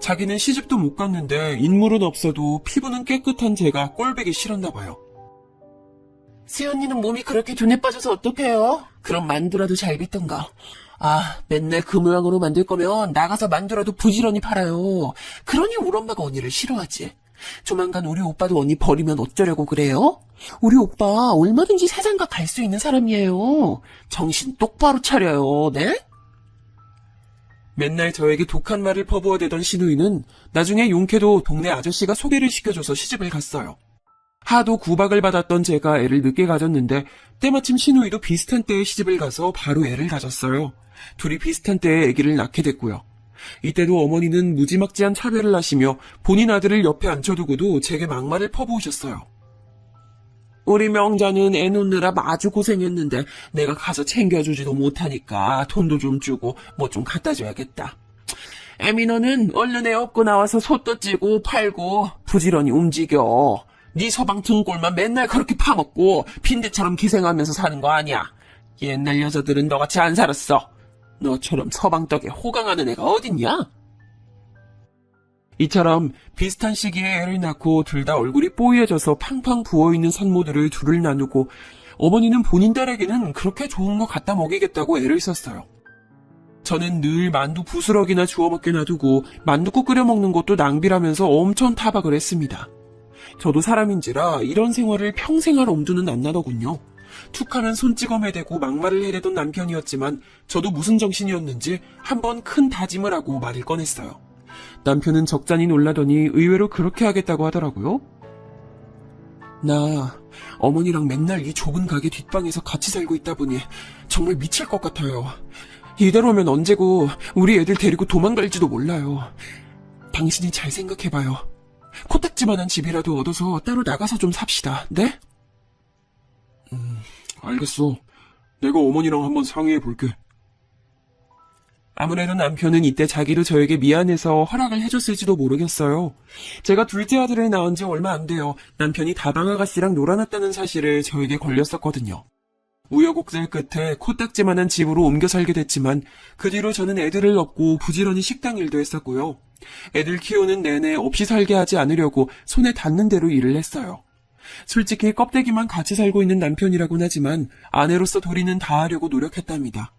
자기는 시집도 못 갔는데 인물은 없어도 피부는 깨끗한 제가 꼴보기 싫었나 봐요. 새언니는 몸이 그렇게 둔에 빠져서 어떡해요? 그럼 만두라도 잘 빚던가. 아, 맨날 그 모양으로 만들 거면 나가서 만두라도 부지런히 팔아요. 그러니 우리 엄마가 언니를 싫어하지. 조만간 우리 오빠도 언니 버리면 어쩌려고 그래요? 우리 오빠 얼마든지 세상과 갈 수 있는 사람이에요. 정신 똑바로 차려요, 네? 맨날 저에게 독한 말을 퍼부어대던 시누이는 나중에 용케도 동네 아저씨가 소개를 시켜줘서 시집을 갔어요. 하도 구박을 받았던 제가 애를 늦게 가졌는데 때마침 시누이도 비슷한 때에 시집을 가서 바로 애를 가졌어요. 둘이 비슷한 때에 아기를 낳게 됐고요. 이때도 어머니는 무지막지한 차별을 하시며 본인 아들을 옆에 앉혀두고도 제게 막말을 퍼부으셨어요. 우리 명자는 애 놓느라 아주 고생했는데 내가 가서 챙겨주지도 못하니까 돈도 좀 주고 뭐 좀 갖다 줘야겠다. 애미 너는 얼른 애 업고 나와서 솥도 찌고 팔고 부지런히 움직여. 네 서방 등골만 맨날 그렇게 파먹고 빈대처럼 기생하면서 사는 거 아니야. 옛날 여자들은 너같이 안 살았어. 너처럼 서방 덕에 호강하는 애가 어딨냐? 이처럼 비슷한 시기에 애를 낳고 둘 다 얼굴이 뽀얘져서 팡팡 부어있는 산모들을 둘을 나누고 어머니는 본인 딸에게는 그렇게 좋은 거 갖다 먹이겠다고 애를 썼어요. 저는 늘 만두 부스러기나 주워 먹게 놔두고 만두국 끓여 먹는 것도 낭비라면서 엄청 타박을 했습니다. 저도 사람인지라 이런 생활을 평생 할 엄두는 안 나더군요. 툭하면 손찌검에 대고 막말을 해대던 남편이었지만 저도 무슨 정신이었는지 한번 큰 다짐을 하고 말을 꺼냈어요. 남편은 적잖이 놀라더니 의외로 그렇게 하겠다고 하더라고요. 나 어머니랑 맨날 이 좁은 가게 뒷방에서 같이 살고 있다 보니 정말 미칠 것 같아요. 이대로면 언제고 우리 애들 데리고 도망갈지도 몰라요. 당신이 잘 생각해봐요. 코딱지만한 집이라도 얻어서 따로 나가서 좀 삽시다. 네? 알겠어. 내가 어머니랑 한번 상의해볼게. 아무래도 남편은 이때 자기도 저에게 미안해서 허락을 해줬을지도 모르겠어요. 제가 둘째 아들을 낳은 지 얼마 안 돼요. 남편이 다방 아가씨랑 놀아났다는 사실을 저에게 걸렸었거든요. 우여곡절 끝에 코딱지만한 집으로 옮겨 살게 됐지만 그 뒤로 저는 애들을 얻고 부지런히 식당 일도 했었고요. 애들 키우는 내내 없이 살게 하지 않으려고 손에 닿는 대로 일을 했어요. 솔직히 껍데기만 같이 살고 있는 남편이라곤 하지만 아내로서 도리는 다하려고 노력했답니다.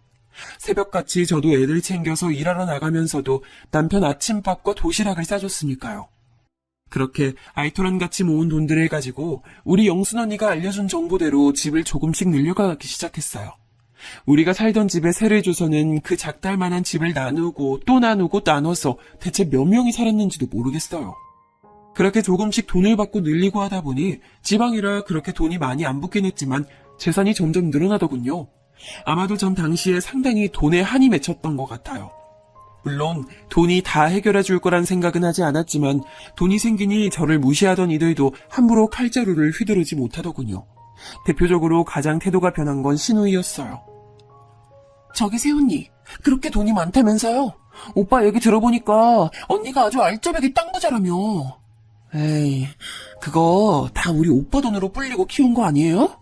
새벽같이 저도 애들 챙겨서 일하러 나가면서도 남편 아침밥과 도시락을 싸줬으니까요. 그렇게 알토란같이 모은 돈들을 가지고 우리 영순 언니가 알려준 정보대로 집을 조금씩 늘려가기 시작했어요. 우리가 살던 집에 세를 줘서는 그 작달만한 집을 나누고 또 나누고 나눠서 대체 몇 명이 살았는지도 모르겠어요. 그렇게 조금씩 돈을 받고 늘리고 하다 보니 지방이라 그렇게 돈이 많이 안 붙긴 했지만 재산이 점점 늘어나더군요. 아마도 전 당시에 상당히 돈에 한이 맺혔던 것 같아요. 물론 돈이 다 해결해 줄 거란 생각은 하지 않았지만 돈이 생기니 저를 무시하던 이들도 함부로 칼자루를 휘두르지 못하더군요. 대표적으로 가장 태도가 변한 건 신우이였어요. 저기 세훈이, 그렇게 돈이 많다면서요? 오빠 얘기 들어보니까 언니가 아주 알짜배기 땅 부자라며. 에이, 그거 다 우리 오빠 돈으로 불리고 키운 거 아니에요?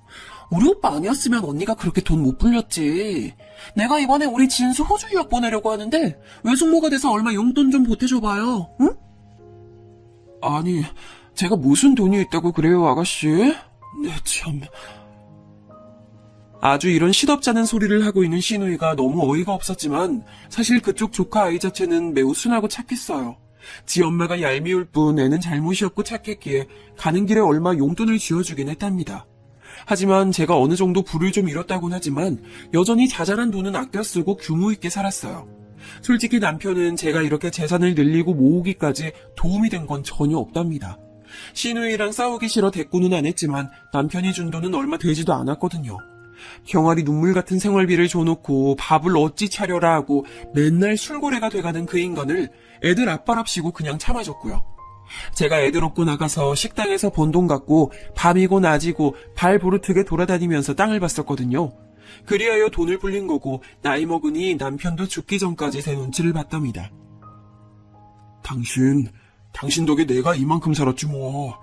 우리 오빠 아니었으면 언니가 그렇게 돈 못 불렸지. 내가 이번에 우리 진수 호주 유학 보내려고 하는데 외숙모가 돼서 얼마 용돈 좀 보태줘봐요. 응? 아니, 제가 무슨 돈이 있다고 그래요, 아가씨? 네, 참. 아주 이런 시덥잖은 소리를 하고 있는 신우이가 너무 어이가 없었지만 사실 그쪽 조카 아이 자체는 매우 순하고 착했어요. 지 엄마가 얄미울 뿐 애는 잘못이었고 착했기에 가는 길에 얼마 용돈을 쥐어주긴 했답니다. 하지만 제가 어느 정도 부를 좀 잃었다고는 하지만 여전히 자잘한 돈은 아껴 쓰고 규모 있게 살았어요. 솔직히 남편은 제가 이렇게 재산을 늘리고 모으기까지 도움이 된 건 전혀 없답니다. 신우이랑 싸우기 싫어 대꾸는 안 했지만 남편이 준 돈은 얼마 되지도 않았거든요. 경아리 눈물 같은 생활비를 줘놓고 밥을 어찌 차려라 하고 맨날 술고래가 돼가는 그 인간을 애들 아빠랍시고 그냥 참아줬고요. 제가 애들 업고 나가서 식당에서 번 돈 갖고 밤이고 낮이고 발 부르트게 돌아다니면서 땅을 봤었거든요. 그리하여 돈을 불린 거고 나이 먹으니 남편도 죽기 전까지 제 눈치를 봤답니다. 당신 덕에 내가 이만큼 살았지 뭐.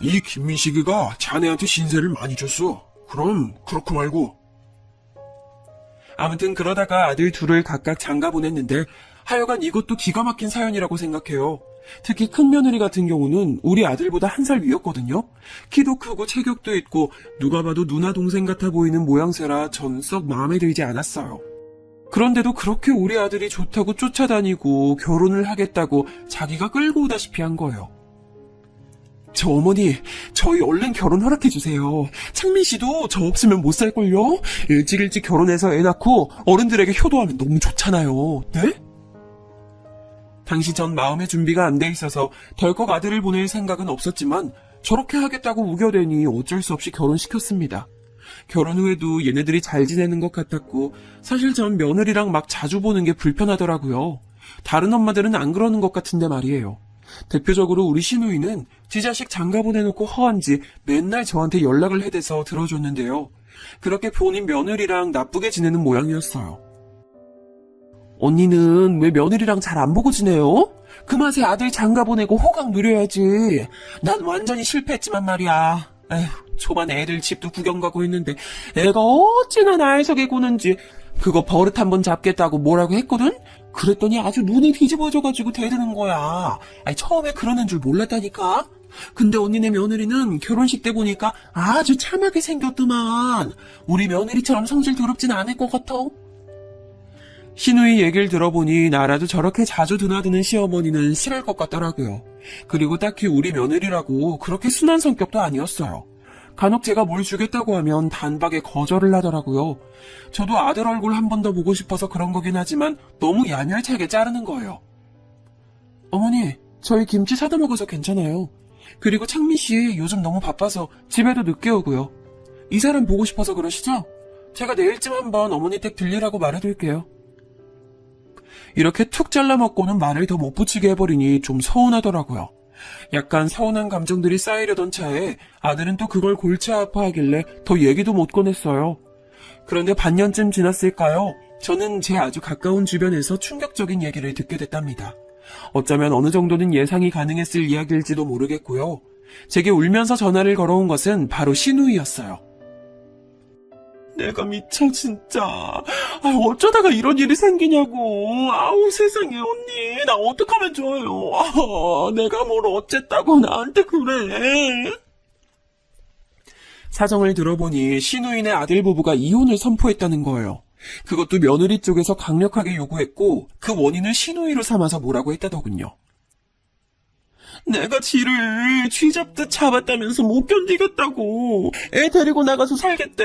이 김민식이가 자네한테 신세를 많이 줬어. 그럼 그렇고 말고. 아무튼 그러다가 아들 둘을 각각 장가 보냈는데 하여간 이것도 기가 막힌 사연이라고 생각해요. 특히 큰 며느리 같은 경우는 우리 아들보다 1살 위였거든요. 키도 크고 체격도 있고 누가 봐도 누나 동생 같아 보이는 모양새라 전 썩 마음에 들지 않았어요. 그런데도 그렇게 우리 아들이 좋다고 쫓아다니고 결혼을 하겠다고 자기가 끌고 오다시피 한 거예요. 저 어머니, 저희 얼른 결혼 허락해주세요. 창민 씨도 저 없으면 못 살걸요? 일찍 결혼해서 애 낳고 어른들에게 효도하면 너무 좋잖아요. 네? 당시 전 마음의 준비가 안 돼 있어서 덜컥 아들을 보낼 생각은 없었지만 저렇게 하겠다고 우겨대니 어쩔 수 없이 결혼시켰습니다. 결혼 후에도 얘네들이 잘 지내는 것 같았고 사실 전 며느리랑 막 자주 보는 게 불편하더라고요. 다른 엄마들은 안 그러는 것 같은데 말이에요. 대표적으로 우리 신우이는 지 자식 장가 보내놓고 허한지 맨날 저한테 연락을 해대서 들어줬는데요. 그렇게 본인 며느리랑 나쁘게 지내는 모양이었어요. 언니는 왜 며느리랑 잘 안 보고 지내요? 그 맛에 아들 장가 보내고 호강 누려야지. 난 완전히 실패했지만 말이야. 에휴, 초반에 애들 집도 구경 가고 했는데 애가 어찌나 나이석에 구는지 그거 버릇 한번 잡겠다고 뭐라고 했거든? 그랬더니 아주 눈이 뒤집어져가지고 대드는 거야. 아니, 처음에 그러는 줄 몰랐다니까? 근데 언니네 며느리는 결혼식 때 보니까 아주 참하게 생겼더만. 우리 며느리처럼 성질 더럽진 않을 것 같아. 신우이 얘기를 들어보니 나라도 저렇게 자주 드나드는 시어머니는 싫을 것 같더라고요. 그리고 딱히 우리 며느리라고 그렇게 순한 성격도 아니었어요. 간혹 제가 뭘 주겠다고 하면 단박에 거절을 하더라고요. 저도 아들 얼굴 한 번 더 보고 싶어서 그런 거긴 하지만 너무 야멸차게 자르는 거예요. 어머니, 저희 김치 사다 먹어서 괜찮아요. 그리고 창민 씨 요즘 너무 바빠서 집에도 늦게 오고요. 이 사람 보고 싶어서 그러시죠? 제가 내일쯤 한번 어머니 댁 들리라고 말해둘게요. 이렇게 툭 잘라먹고는 말을 더 못 붙이게 해버리니 좀 서운하더라고요. 약간 서운한 감정들이 쌓이려던 차에 아들은 또 그걸 골치 아파하길래 더 얘기도 못 꺼냈어요. 그런데 반년쯤 지났을까요? 저는 제 아주 가까운 주변에서 충격적인 얘기를 듣게 됐답니다. 어쩌면 어느 정도는 예상이 가능했을 이야기일지도 모르겠고요. 제게 울면서 전화를 걸어온 것은 바로 신우이였어요. 내가 미쳐 진짜. 어쩌다가 이런 일이 생기냐고. 아우 세상에 언니, 나 어떡하면 좋아요. 내가 뭘 어쨌다고 나한테 그래. 사정을 들어보니 신우인의 아들 부부가 이혼을 선포했다는 거예요. 그것도 며느리 쪽에서 강력하게 요구했고 그 원인을 신우이로 삼아서 뭐라고 했다더군요. 내가 지를 쥐잡듯 잡았다면서 못 견디겠다고. 애 데리고 나가서 살겠대.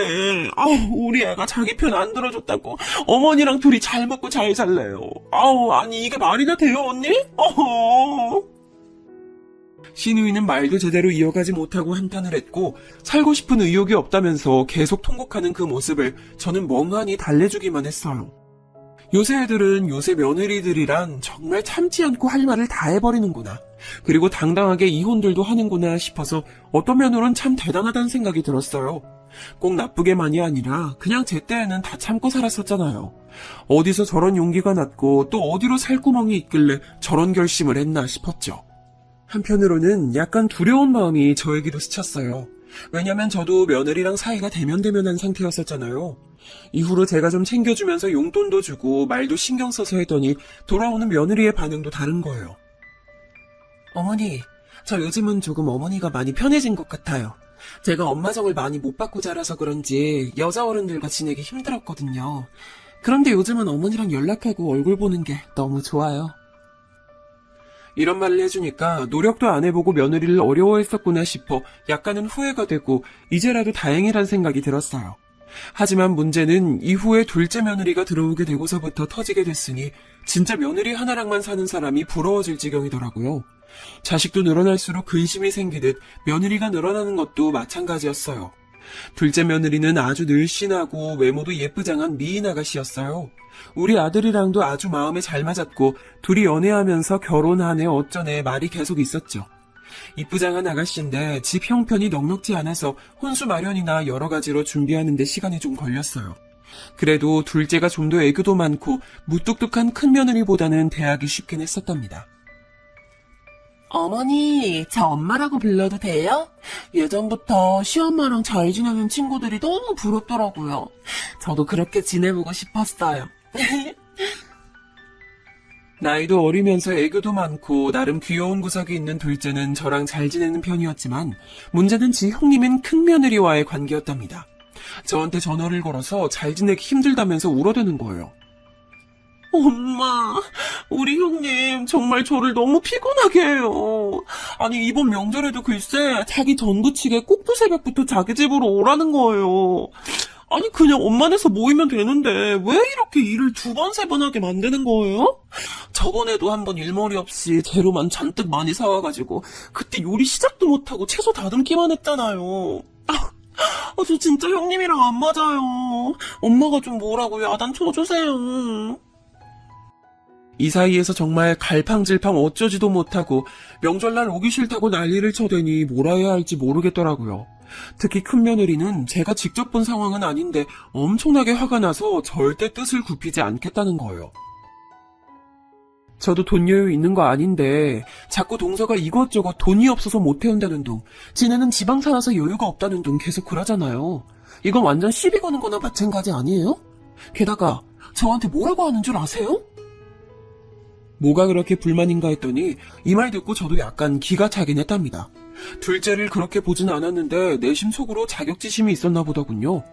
우리 애가 자기 편 안 들어줬다고. 어머니랑 둘이 잘 먹고 잘 살래요. 아니 이게 말이나 돼요, 언니? 신우이는 말도 제대로 이어가지 못하고 한탄을 했고 살고 싶은 의욕이 없다면서 계속 통곡하는 그 모습을 저는 멍하니 달래주기만 했어요. 요새 애들은 요새 며느리들이란 정말 참지 않고 할 말을 다 해버리는구나. 그리고 당당하게 이혼들도 하는구나 싶어서 어떤 면으로는 참 대단하다는 생각이 들었어요. 꼭 나쁘게만이 아니라 그냥 제 때에는 다 참고 살았었잖아요. 어디서 저런 용기가 났고 또 어디로 살구멍이 있길래 저런 결심을 했나 싶었죠. 한편으로는 약간 두려운 마음이 저에게도 스쳤어요. 왜냐면 저도 며느리랑 사이가 대면대면한 상태였었잖아요. 이후로 제가 좀 챙겨주면서 용돈도 주고 말도 신경 써서 했더니 돌아오는 며느리의 반응도 다른 거예요. 어머니, 저 요즘은 조금 어머니가 많이 편해진 것 같아요. 제가 엄마 정을 많이 못 받고 자라서 그런지 여자 어른들과 지내기 힘들었거든요. 그런데 요즘은 어머니랑 연락하고 얼굴 보는 게 너무 좋아요. 이런 말을 해주니까 노력도 안 해보고 며느리를 어려워했었구나 싶어 약간은 후회가 되고 이제라도 다행이란 생각이 들었어요. 하지만 문제는 이후에 둘째 며느리가 들어오게 되고서부터 터지게 됐으니 진짜 며느리 하나랑만 사는 사람이 부러워질 지경이더라고요. 자식도 늘어날수록 근심이 생기듯 며느리가 늘어나는 것도 마찬가지였어요. 둘째 며느리는 아주 늘씬하고 외모도 예쁘장한 미인 아가씨였어요. 우리 아들이랑도 아주 마음에 잘 맞았고 둘이 연애하면서 결혼하네 어쩌네 말이 계속 있었죠. 이쁘장한 아가씨인데 집 형편이 넉넉지 않아서 혼수 마련이나 여러 가지로 준비하는 데 시간이 좀 걸렸어요. 그래도 둘째가 좀 더 애교도 많고 무뚝뚝한 큰 며느리보다는 대하기 쉽긴 했었답니다. 어머니, 저 엄마라고 불러도 돼요? 예전부터 시엄마랑 잘 지내는 친구들이 너무 부럽더라고요. 저도 그렇게 지내보고 싶었어요. 나이도 어리면서 애교도 많고 나름 귀여운 구석이 있는 둘째는 저랑 잘 지내는 편이었지만 문제는 지 형님은 큰 며느리와의 관계였답니다. 저한테 전화를 걸어서 잘 지내기 힘들다면서 울어대는 거예요. 엄마, 우리 형님 정말 저를 너무 피곤하게 해요. 아니 이번 명절에도 글쎄 자기 전부치게 꼭두 새벽부터 자기 집으로 오라는 거예요. 아니 그냥 엄마네서 모이면 되는데 왜 이렇게 일을 2번, 3번 하게 만드는 거예요? 저번에도 한번 일머리 없이 재료만 잔뜩 많이 사와가지고 그때 요리 시작도 못하고 채소 다듬기만 했잖아요. 저 진짜 형님이랑 안 맞아요. 엄마가 좀 뭐라고 야단 쳐주세요. 이 사이에서 정말 갈팡질팡 어쩌지도 못하고 명절날 오기 싫다고 난리를 쳐대니 뭐라 해야 할지 모르겠더라고요. 특히 큰 며느리는 제가 직접 본 상황은 아닌데 엄청나게 화가 나서 절대 뜻을 굽히지 않겠다는 거예요. 저도 돈 여유 있는 거 아닌데 자꾸 동서가 이것저것 돈이 없어서 못 태운다는 둥, 지네는 지방 살아서 여유가 없다는 둥 계속 그러잖아요. 이건 완전 시비 거는 거나 마찬가지 아니에요? 게다가 저한테 뭐라고 하는 줄 아세요? 뭐가 그렇게 불만인가 했더니 이 말 듣고 저도 약간 기가 차긴 했답니다. 둘째를 그렇게 보진 않았는데 내심 속으로 자격지심이 있었나 보더군요.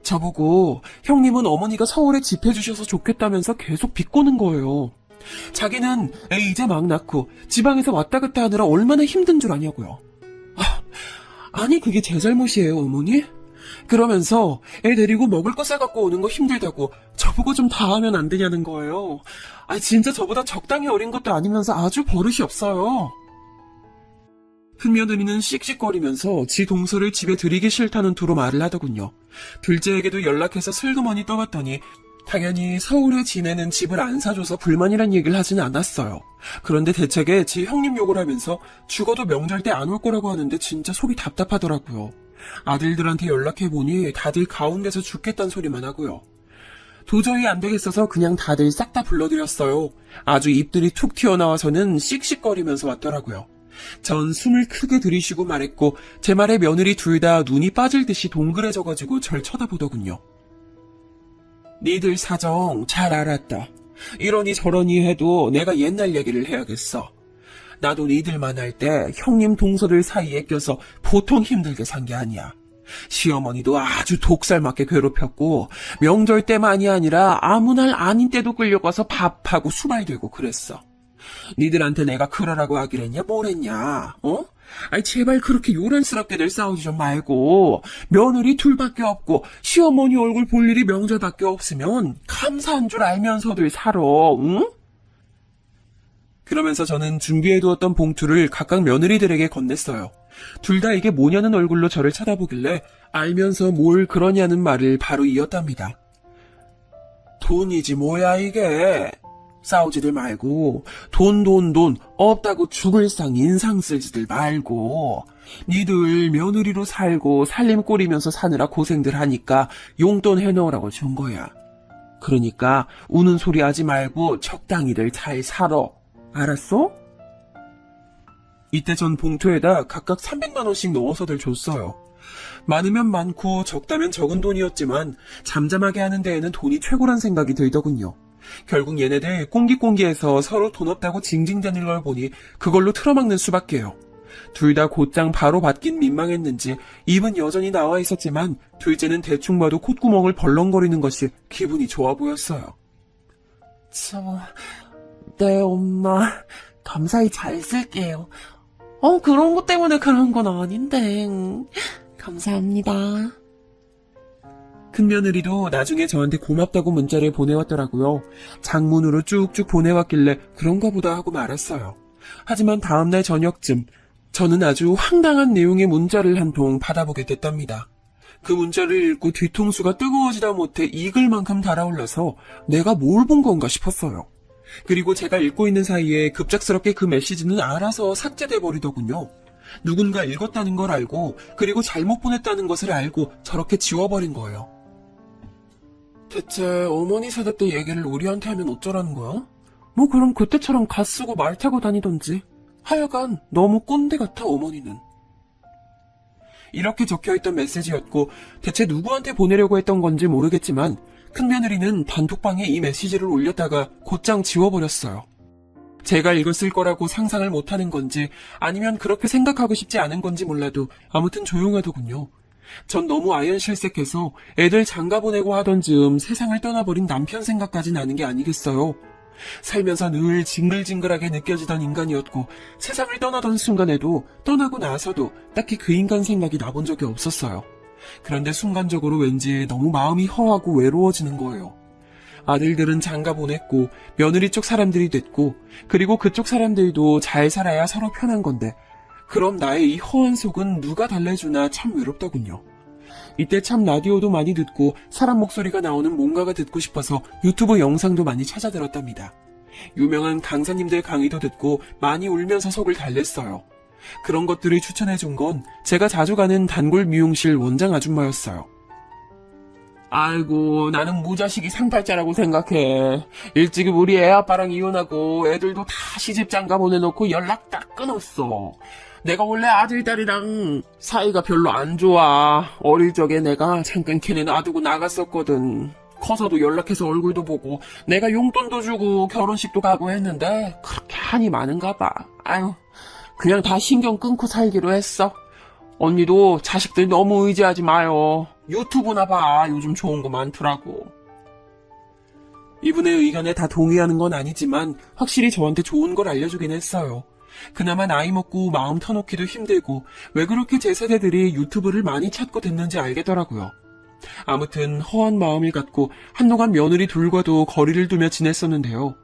저보고 형님은 어머니가 서울에 집해 주셔서 좋겠다면서 계속 비꼬는 거예요. 자기는 애 이제 막 낳고 지방에서 왔다 갔다 하느라 얼마나 힘든 줄 아냐고요. 아니 그게 제 잘못이에요 어머니? 그러면서 애 데리고 먹을 거 싸갖고 오는 거 힘들다고 저보고 좀 다 하면 안 되냐는 거예요. 진짜 저보다 적당히 어린 것도 아니면서 아주 버릇이 없어요. 큰며느리는 씩씩거리면서 지 동서를 집에 들이기 싫다는 투로 말을 하더군요. 둘째에게도 연락해서 슬그머니 떠봤더니 당연히 서울에 지내는 집을 안 사줘서 불만이란 얘기를 하지는 않았어요. 그런데 대책에 지 형님 욕을 하면서 죽어도 명절 때 안 올 거라고 하는데 진짜 속이 답답하더라고요. 아들들한테 연락해보니 다들 가운데서 죽겠다는 소리만 하고요. 도저히 안 되겠어서 그냥 다들 싹 다 불러드렸어요. 아주 입들이 툭 튀어나와서는 씩씩거리면서 왔더라고요. 전 숨을 크게 들이쉬고 말했고 제 말에 며느리 둘 다 눈이 빠질 듯이 동그래져가지고 절 쳐다보더군요. 니들 사정 잘 알았다. 이러니 저러니 해도 내가 옛날 얘기를 해야겠어. 나도 니들만 할 때 형님 동서들 사이에 껴서 보통 힘들게 산 게 아니야. 시어머니도 아주 독살맞게 괴롭혔고 명절 때만이 아니라 아무 날 아닌 때도 끌려가서 밥하고 수발되고 그랬어. 니들한테 내가 그러라고 하기랬냐, 뭐랬냐, 어? 아이, 제발 그렇게 요란스럽게들 싸우지 좀 말고, 며느리 둘밖에 없고, 시어머니 얼굴 볼 일이 명절밖에 없으면, 감사한 줄 알면서들 살아, 응? 그러면서 저는 준비해두었던 봉투를 각각 며느리들에게 건넸어요. 둘 다 이게 뭐냐는 얼굴로 저를 쳐다보길래, 알면서 뭘 그러냐는 말을 바로 이었답니다. 돈이지 뭐야 이게. 싸우지들 말고 돈 없다고 죽을 상 인상 쓰지들 말고 니들 며느리로 살고 살림 꾸리면서 사느라 고생들 하니까 용돈 해놓으라고 준 거야. 그러니까 우는 소리 하지 말고 적당히들 잘 살아. 알았어? 이때 전 봉투에다 각각 300만 원씩 넣어서들 줬어요. 많으면 많고 적다면 적은 돈이었지만 잠잠하게 하는 데에는 돈이 최고란 생각이 들더군요. 결국 얘네들 꽁기꽁기해서 서로 돈 없다고 징징대는 걸 보니 그걸로 틀어막는 수밖에요. 둘 다 곧장 바로 받긴 민망했는지 입은 여전히 나와 있었지만 둘째는 대충 봐도 콧구멍을 벌렁거리는 것이 기분이 좋아 보였어요. 네 엄마 감사히 잘 쓸게요. 그런 것 때문에 그런 건 아닌데 감사합니다. 큰며느리도 나중에 저한테 고맙다고 문자를 보내왔더라고요. 장문으로 쭉쭉 보내왔길래 그런가 보다 하고 말았어요. 하지만 다음날 저녁쯤 저는 아주 황당한 내용의 문자를 한 통 받아보게 됐답니다. 그 문자를 읽고 뒤통수가 뜨거워지다 못해 익을 만큼 달아올라서 내가 뭘 본 건가 싶었어요. 그리고 제가 읽고 있는 사이에 급작스럽게 그 메시지는 알아서 삭제돼 버리더군요. 누군가 읽었다는 걸 알고 그리고 잘못 보냈다는 것을 알고 저렇게 지워버린 거예요. 대체 어머니 세대 때 얘기를 우리한테 하면 어쩌라는 거야? 뭐 그럼 그때처럼 갓 쓰고 말 타고 다니던지. 하여간 너무 꼰대 같아 어머니는. 이렇게 적혀있던 메시지였고 대체 누구한테 보내려고 했던 건지 모르겠지만 큰며느리는 단톡방에 이 메시지를 올렸다가 곧장 지워버렸어요. 제가 읽었을 거라고 상상을 못하는 건지 아니면 그렇게 생각하고 싶지 않은 건지 몰라도 아무튼 조용하더군요. 전 너무 아연실색해서 애들 장가 보내고 하던 즈음 세상을 떠나버린 남편 생각까지 나는 게 아니겠어요. 살면서 늘 징글징글하게 느껴지던 인간이었고 세상을 떠나던 순간에도 떠나고 나서도 딱히 그 인간 생각이 나본 적이 없었어요. 그런데 순간적으로 왠지 너무 마음이 허하고 외로워지는 거예요. 아들들은 장가 보냈고 며느리 쪽 사람들이 됐고 그리고 그쪽 사람들도 잘 살아야 서로 편한 건데 그럼 나의 이 허한 속은 누가 달래주나 참 외롭더군요. 이때 참 라디오도 많이 듣고 사람 목소리가 나오는 뭔가가 듣고 싶어서 유튜브 영상도 많이 찾아 들었답니다. 유명한 강사님들 강의도 듣고 많이 울면서 속을 달랬어요. 그런 것들을 추천해준 건 제가 자주 가는 단골 미용실 원장 아줌마였어요. 아이고 나는 무자식이 상팔자라고 생각해. 일찍이 우리 애 아빠랑 이혼하고 애들도 다 시집 장가 보내놓고 연락 다 끊었어. 내가 원래 아들 딸이랑 사이가 별로 안 좋아. 어릴 적에 내가 잠깐 걔네 놔두고 나갔었거든. 커서도 연락해서 얼굴도 보고 내가 용돈도 주고 결혼식도 가고 했는데 그렇게 한이 많은가 봐. 아유 그냥 다 신경 끊고 살기로 했어. 언니도 자식들 너무 의지하지 마요. 유튜브나 봐. 요즘 좋은 거 많더라고. 이분의 의견에 다 동의하는 건 아니지만 확실히 저한테 좋은 걸 알려주긴 했어요. 그나마 나이 먹고 마음 터놓기도 힘들고 왜 그렇게 제 세대들이 유튜브를 많이 찾고 듣는지 알겠더라고요. 아무튼 허한 마음을 갖고 한동안 며느리 둘과도 거리를 두며 지냈었는데요.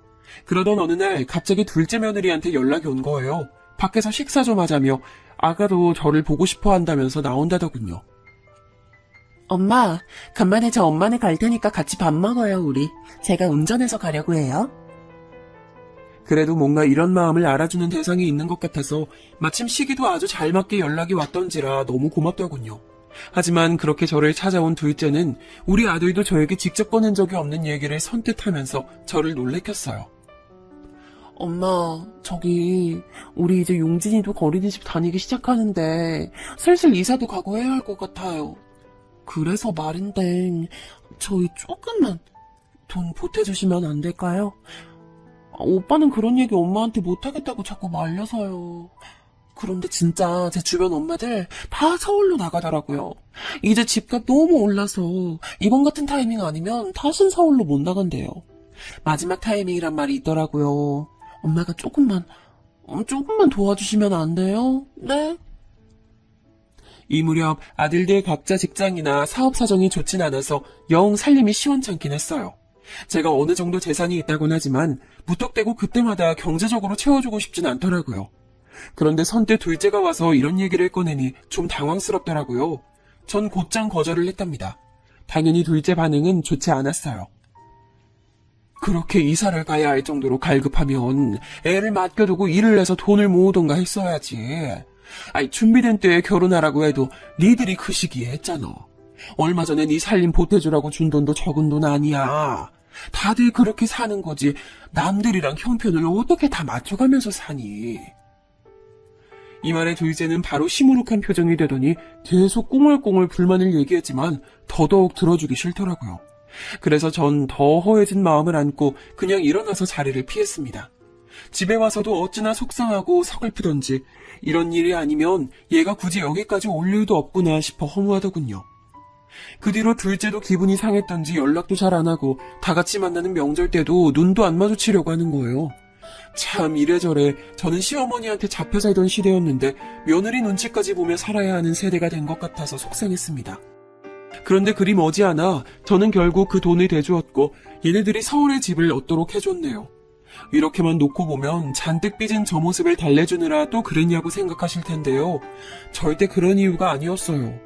그러던 어느 날 갑자기 둘째 며느리한테 연락이 온 거예요. 밖에서 식사 좀 하자며 아가도 저를 보고 싶어 한다면서 나온다더군요. 엄마, 간만에 저 엄마네 갈 테니까 같이 밥 먹어요, 우리. 제가 운전해서 가려고 해요. 그래도 뭔가 이런 마음을 알아주는 대상이 있는 것 같아서 마침 시기도 아주 잘 맞게 연락이 왔던지라 너무 고맙더군요. 하지만 그렇게 저를 찾아온 둘째는 우리 아들도 저에게 직접 꺼낸 적이 없는 얘기를 선뜻 하면서 저를 놀래켰어요. 엄마, 우리 이제 용진이도 어린이집 다니기 시작하는데 슬슬 이사도 가고 해야 할 것 같아요. 그래서 말인데 저희 조금만 돈 보태주시면 안 될까요? 오빠는 그런 얘기 엄마한테 못하겠다고 자꾸 말려서요. 그런데 진짜 제 주변 엄마들 다 서울로 나가더라고요. 이제 집값 너무 올라서 이번 같은 타이밍 아니면 다신 서울로 못 나간대요. 마지막 타이밍이란 말이 있더라고요. 엄마가 조금만 도와주시면 안 돼요? 네? 이 무렵 아들들 각자 직장이나 사업 사정이 좋진 않아서 영 살림이 시원찮긴 했어요. 제가 어느 정도 재산이 있다곤 하지만 무턱대고 그때마다 경제적으로 채워주고 싶진 않더라고요. 그런데 선뜻 둘째가 와서 이런 얘기를 꺼내니 좀 당황스럽더라고요. 전 곧장 거절을 했답니다. 당연히 둘째 반응은 좋지 않았어요. 그렇게 이사를 가야 할 정도로 갈급하면 애를 맡겨두고 일을 해서 돈을 모으던가 했어야지. 아이, 준비된 때에 결혼하라고 해도 니들이 그 시기에 했잖아. 얼마 전에 네 살림 보태주라고 준 돈도 적은 돈 아니야. 다들 그렇게 사는 거지. 남들이랑 형편을 어떻게 다 맞춰가면서 사니. 이 말에 둘째는 바로 시무룩한 표정이 되더니 계속 꽁얼꽁얼 불만을 얘기했지만 더더욱 들어주기 싫더라고요. 그래서 전 더 허해진 마음을 안고 그냥 일어나서 자리를 피했습니다. 집에 와서도 어찌나 속상하고 서글프던지 이런 일이 아니면 얘가 굳이 여기까지 올 일도 없구나 싶어 허무하더군요. 그 뒤로 둘째도 기분이 상했던지 연락도 잘 안 하고 다 같이 만나는 명절 때도 눈도 안 마주치려고 하는 거예요. 참 이래저래 저는 시어머니한테 잡혀 살던 시대였는데 며느리 눈치까지 보며 살아야 하는 세대가 된 것 같아서 속상했습니다. 그런데 그리 머지않아 저는 결국 그 돈을 대주었고 얘네들이 서울에 집을 얻도록 해줬네요. 이렇게만 놓고 보면 잔뜩 삐진 저 모습을 달래주느라 또 그랬냐고 생각하실 텐데요. 절대 그런 이유가 아니었어요.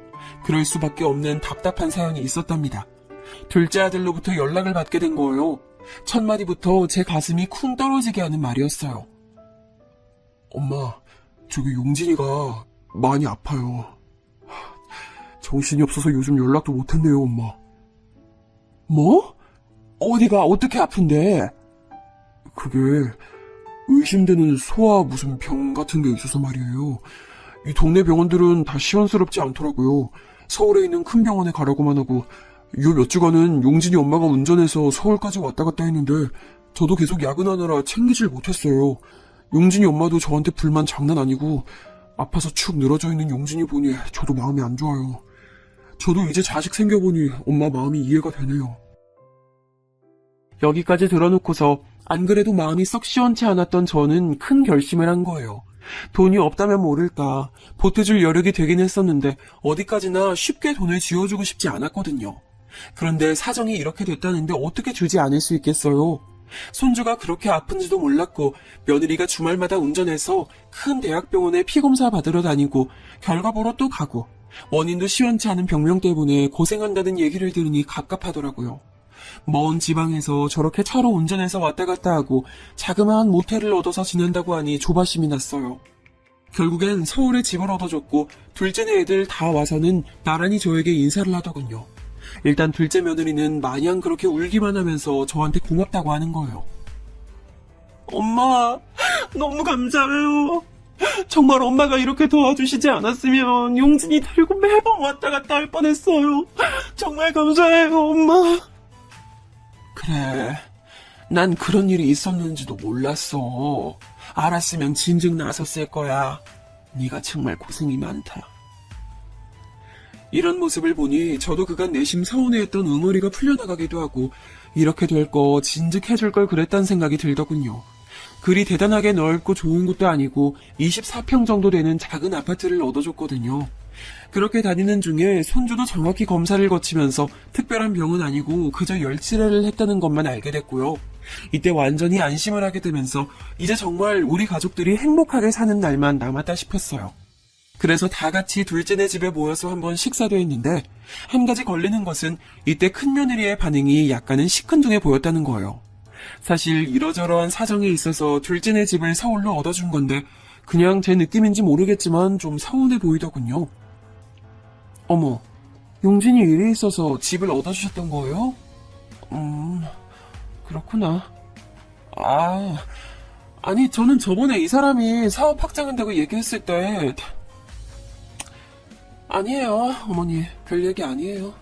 그럴 수밖에 없는 답답한 사연이 있었답니다. 둘째 아들로부터 연락을 받게 된 거예요. 첫 마디부터 제 가슴이 쿵 떨어지게 하는 말이었어요. 엄마, 저기 용진이가 많이 아파요. 정신이 없어서 요즘 연락도 못했네요, 엄마. 뭐? 어디가 어떻게 아픈데? 그게 의심되는 소아 무슨 병 같은 게 있어서 말이에요. 이 동네 병원들은 다 시원스럽지 않더라고요. 서울에 있는 큰 병원에 가라고만 하고 요 몇 주간은 용진이 엄마가 운전해서 서울까지 왔다 갔다 했는데 저도 계속 야근하느라 챙기질 못했어요. 용진이 엄마도 저한테 불만 장난 아니고 아파서 축 늘어져 있는 용진이 보니 저도 마음이 안 좋아요. 저도 이제 자식 생겨보니 엄마 마음이 이해가 되네요. 여기까지 들어놓고서 안 그래도 마음이 썩 시원치 않았던 저는 큰 결심을 한 거예요. 돈이 없다면 모를까 보태줄 여력이 되긴 했었는데 어디까지나 쉽게 돈을 쥐어주고 싶지 않았거든요. 그런데 사정이 이렇게 됐다는데 어떻게 주지 않을 수 있겠어요. 손주가 그렇게 아픈지도 몰랐고 며느리가 주말마다 운전해서 큰 대학병원에 피검사 받으러 다니고 결과 보러 또 가고 원인도 시원치 않은 병명 때문에 고생한다는 얘기를 들으니 갑갑하더라고요. 먼 지방에서 저렇게 차로 운전해서 왔다 갔다 하고 자그마한 모텔을 얻어서 지낸다고 하니 조바심이 났어요. 결국엔 서울에 집을 얻어줬고 둘째네 애들 다 와서는 나란히 저에게 인사를 하더군요. 일단 둘째 며느리는 마냥 그렇게 울기만 하면서 저한테 고맙다고 하는 거예요. 엄마, 너무 감사해요. 정말 엄마가 이렇게 도와주시지 않았으면 용진이 들고 매번 왔다 갔다 할 뻔했어요. 정말 감사해요, 엄마. 그래, 난 그런 일이 있었는지도 몰랐어. 알았으면 진즉 나섰을 거야. 네가 정말 고생이 많다. 이런 모습을 보니 저도 그간 내심 서운해했던 응어리가 풀려나가기도 하고 이렇게 될 거 진즉 해줄 걸 그랬다는 생각이 들더군요. 그리 대단하게 넓고 좋은 곳도 아니고 24평 정도 되는 작은 아파트를 얻어줬거든요. 그렇게 다니는 중에 손주도 정확히 검사를 거치면서 특별한 병은 아니고 그저 열치레를 했다는 것만 알게 됐고요. 이때 완전히 안심을 하게 되면서 이제 정말 우리 가족들이 행복하게 사는 날만 남았다 싶었어요. 그래서 다 같이 둘째네 집에 모여서 한번 식사도 했는데 한 가지 걸리는 것은 이때 큰며느리의 반응이 약간은 시큰둥해 보였다는 거예요. 사실 이러저러한 사정이 있어서 둘째네 집을 서울로 얻어준 건데 그냥 제 느낌인지 모르겠지만 좀 서운해 보이더군요. 어머, 용진이 일이 있어서 집을 얻어주셨던 거예요? 그렇구나. 아니 저는 저번에 이 사람이 사업 확장한다고 얘기했을 때 아니에요, 어머니. 별 얘기 아니에요.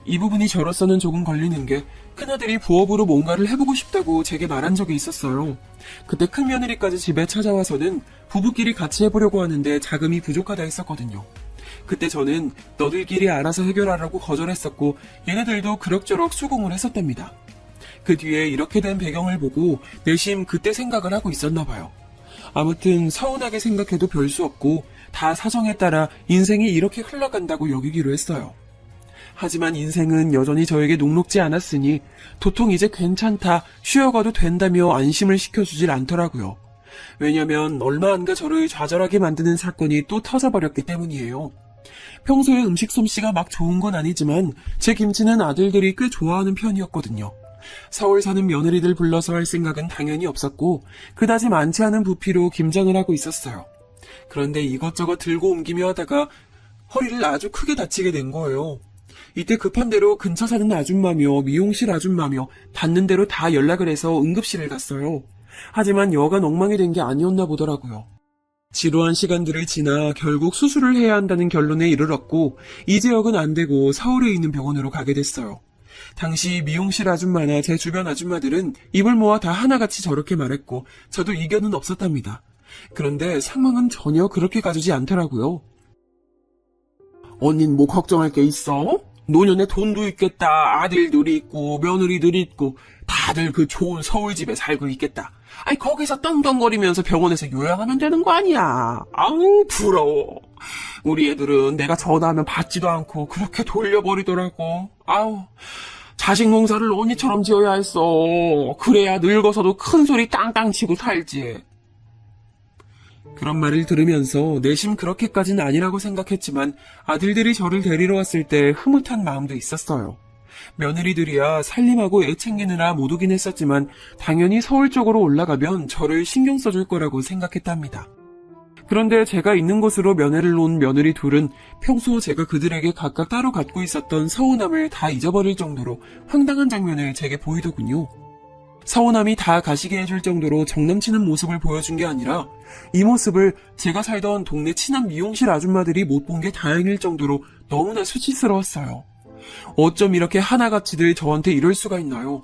이 부분이 저로서는 조금 걸리는 게 큰아들이 부업으로 뭔가를 해보고 싶다고 제게 말한 적이 있었어요. 그때 큰며느리까지 집에 찾아와서는 부부끼리 같이 해보려고 하는데 자금이 부족하다 했었거든요. 그때 저는 너들끼리 알아서 해결하라고 거절했었고 얘네들도 그럭저럭 수긍을 했었답니다. 그 뒤에 이렇게 된 배경을 보고 내심 그때 생각을 하고 있었나 봐요. 아무튼 서운하게 생각해도 별 수 없고 다 사정에 따라 인생이 이렇게 흘러간다고 여기기로 했어요. 하지만 인생은 여전히 저에게 녹록지 않았으니 도통 이제 괜찮다, 쉬어가도 된다며 안심을 시켜주질 않더라고요. 왜냐면 얼마 안 가 저를 좌절하게 만드는 사건이 또 터져버렸기 때문이에요. 평소에 음식 솜씨가 막 좋은 건 아니지만 제 김치는 아들들이 꽤 좋아하는 편이었거든요. 서울 사는 며느리들 불러서 할 생각은 당연히 없었고 그다지 많지 않은 부피로 김장을 하고 있었어요. 그런데 이것저것 들고 옮기며 하다가 허리를 아주 크게 다치게 된 거예요. 이때 급한 대로 근처 사는 아줌마며 미용실 아줌마며 받는 대로 다 연락을 해서 응급실을 갔어요. 하지만 여간 엉망이 된 게 아니었나 보더라고요. 지루한 시간들을 지나 결국 수술을 해야 한다는 결론에 이르렀고 이재역은 안 되고 서울에 있는 병원으로 가게 됐어요. 당시 미용실 아줌마나 제 주변 아줌마들은 입을 모아 다 하나같이 저렇게 말했고 저도 이견은 없었답니다. 그런데 상황은 전혀 그렇게 가주지 않더라고요. 언닌 뭐 걱정할 게 있어? 노년에 돈도 있겠다. 아들들이 있고 며느리들이 있고 다들 그 좋은 서울집에 살고 있겠다. 아니 거기서 떵떵거리면서 병원에서 요양하면 되는 거 아니야. 아우 부러워. 우리 애들은 내가 전화하면 받지도 않고 그렇게 돌려버리더라고. 아우 자식 농사를 언니처럼 지어야 했어. 그래야 늙어서도 큰 소리 땅땅 치고 살지. 그런 말을 들으면서 내심 그렇게까지는 아니라고 생각했지만 아들들이 저를 데리러 왔을 때 흐뭇한 마음도 있었어요. 며느리들이야 살림하고 애 챙기느라 못 오긴 했었지만 당연히 서울 쪽으로 올라가면 저를 신경 써줄 거라고 생각했답니다. 그런데 제가 있는 곳으로 면회를 온 며느리 둘은 평소 제가 그들에게 각각 따로 갖고 있었던 서운함을 다 잊어버릴 정도로 황당한 장면을 제게 보이더군요. 서운함이 다 가시게 해줄 정도로 정남치는 모습을 보여준 게 아니라 이 모습을 제가 살던 동네 친한 미용실 아줌마들이 못 본 게 다행일 정도로 너무나 수치스러웠어요. 어쩜 이렇게 하나같이들 저한테 이럴 수가 있나요?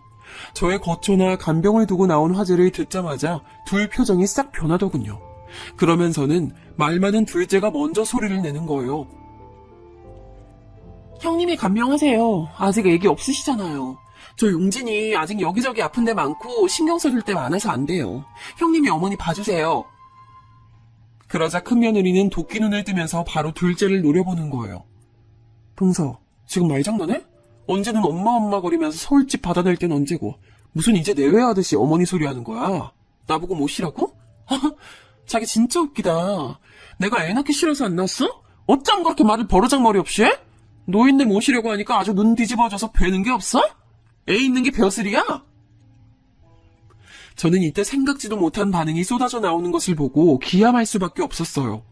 저의 거초나 간병을 두고 나온 화제를 듣자마자 둘 표정이 싹 변하더군요. 그러면서는 말 많은 둘째가 먼저 소리를 내는 거예요. 형님이 간병하세요. 아직 애기 없으시잖아요. 저 용진이 아직 여기저기 아픈 데 많고 신경 써줄 데 많아서 안 돼요. 형님이 어머니 봐주세요. 그러자 큰 며느리는 도끼 눈을 뜨면서 바로 둘째를 노려보는 거예요. 동서, 지금 말장난해? 언제는 엄마 거리면서 서울집 받아낼 땐 언제고 무슨 이제 내외하듯이 어머니 소리 하는 거야. 나보고 모시라고? 자기 진짜 웃기다. 내가 애 낳기 싫어서 안 낳았어? 어쩜 그렇게 말을 버르장머리 없이 해? 노인네 모시려고 하니까 아주 눈 뒤집어져서 뵈는 게 없어? 애 있는 게 벼슬이야? 저는 이때 생각지도 못한 반응이 쏟아져 나오는 것을 보고 기함할 수밖에 없었어요.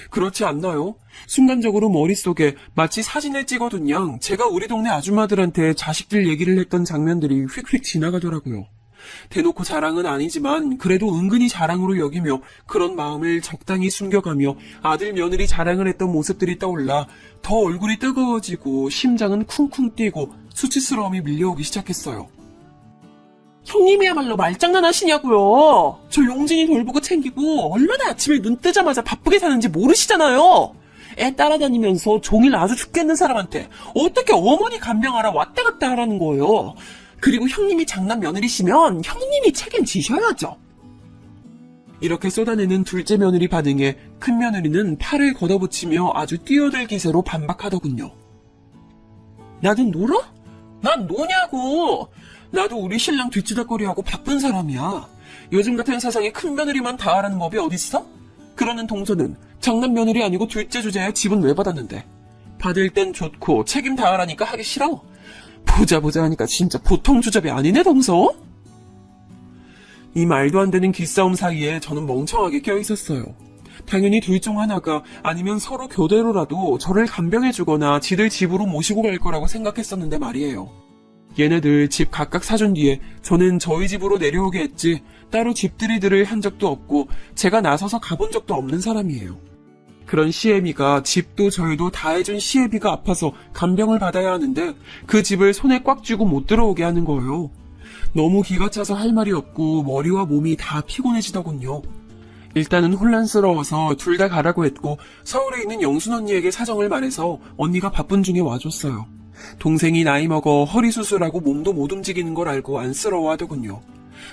그렇지 않나요? 순간적으로 머릿속에 마치 사진을 찍어둔 양 제가 우리 동네 아줌마들한테 자식들 얘기를 했던 장면들이 휙휙 지나가더라고요. 대놓고 자랑은 아니지만 그래도 은근히 자랑으로 여기며 그런 마음을 적당히 숨겨가며 아들 며느리 자랑을 했던 모습들이 떠올라 더 얼굴이 뜨거워지고 심장은 쿵쿵 뛰고 수치스러움이 밀려오기 시작했어요. 형님이야말로 말장난 하시냐고요. 저 용진이 돌보고 챙기고 얼마나 아침에 눈 뜨자마자 바쁘게 사는지 모르시잖아요. 애 따라다니면서 종일 아주 죽겠는 사람한테 어떻게 어머니 간병하라 왔다 갔다 하라는 거예요. 그리고 형님이 장남 며느리시면 형님이 책임지셔야죠. 이렇게 쏟아내는 둘째 며느리 반응에 큰 며느리는 팔을 걷어붙이며 아주 뛰어들 기세로 반박하더군요. 나는 놀아? 난 노냐고. 나도 우리 신랑 뒤치다거리하고 바쁜 사람이야. 요즘 같은 세상에 큰 며느리만 다 하라는 법이 어딨어? 그러는 동서는 장남 며느리 아니고 둘째 주제에 집은 왜 받았는데? 받을 땐 좋고 책임 다 하라니까 하기 싫어? 보자 하니까 진짜 보통 주접이 아니네 동서? 이 말도 안 되는 기싸움 사이에 저는 멍청하게 껴있었어요. 당연히 둘 중 하나가 아니면 서로 교대로라도 저를 간병해주거나 지들 집으로 모시고 갈 거라고 생각했었는데 말이에요. 얘네들 집 각각 사준 뒤에 저는 저희 집으로 내려오게 했지 따로 집들이들을 한 적도 없고 제가 나서서 가본 적도 없는 사람이에요. 그런 시애미가 집도 저희도 다 해준 시애비가 아파서 간병을 받아야 하는데 그 집을 손에 꽉 쥐고 못 들어오게 하는 거예요. 너무 기가 차서 할 말이 없고 머리와 몸이 다 피곤해지더군요. 일단은 혼란스러워서 둘 다 가라고 했고 서울에 있는 영순 언니에게 사정을 말해서 언니가 바쁜 중에 와줬어요. 동생이 나이 먹어 허리 수술하고 몸도 못 움직이는 걸 알고 안쓰러워하더군요.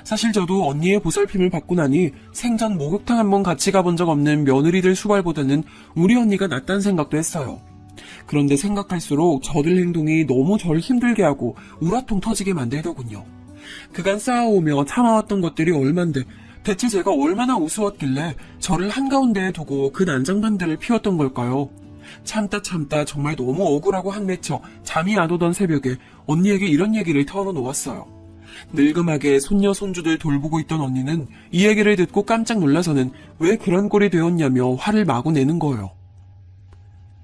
사실 저도 언니의 보살핌을 받고 나니 생전 목욕탕 한번 같이 가본 적 없는 며느리들 수발보다는 우리 언니가 낫다는 생각도 했어요. 그런데 생각할수록 저들 행동이 너무 저를 힘들게 하고 우라통 터지게 만들더군요. 그간 쌓아오며 참아왔던 것들이 얼만데 대체 제가 얼마나 우스웠길래 저를 한가운데에 두고 그 난장판들을 피웠던 걸까요? 참다 정말 너무 억울하고 한맺혀 잠이 안 오던 새벽에 언니에게 이런 얘기를 털어놓았어요. 늙음하게 손녀 손주들 돌보고 있던 언니는 이 얘기를 듣고 깜짝 놀라서는 왜 그런 꼴이 되었냐며 화를 마구 내는 거예요.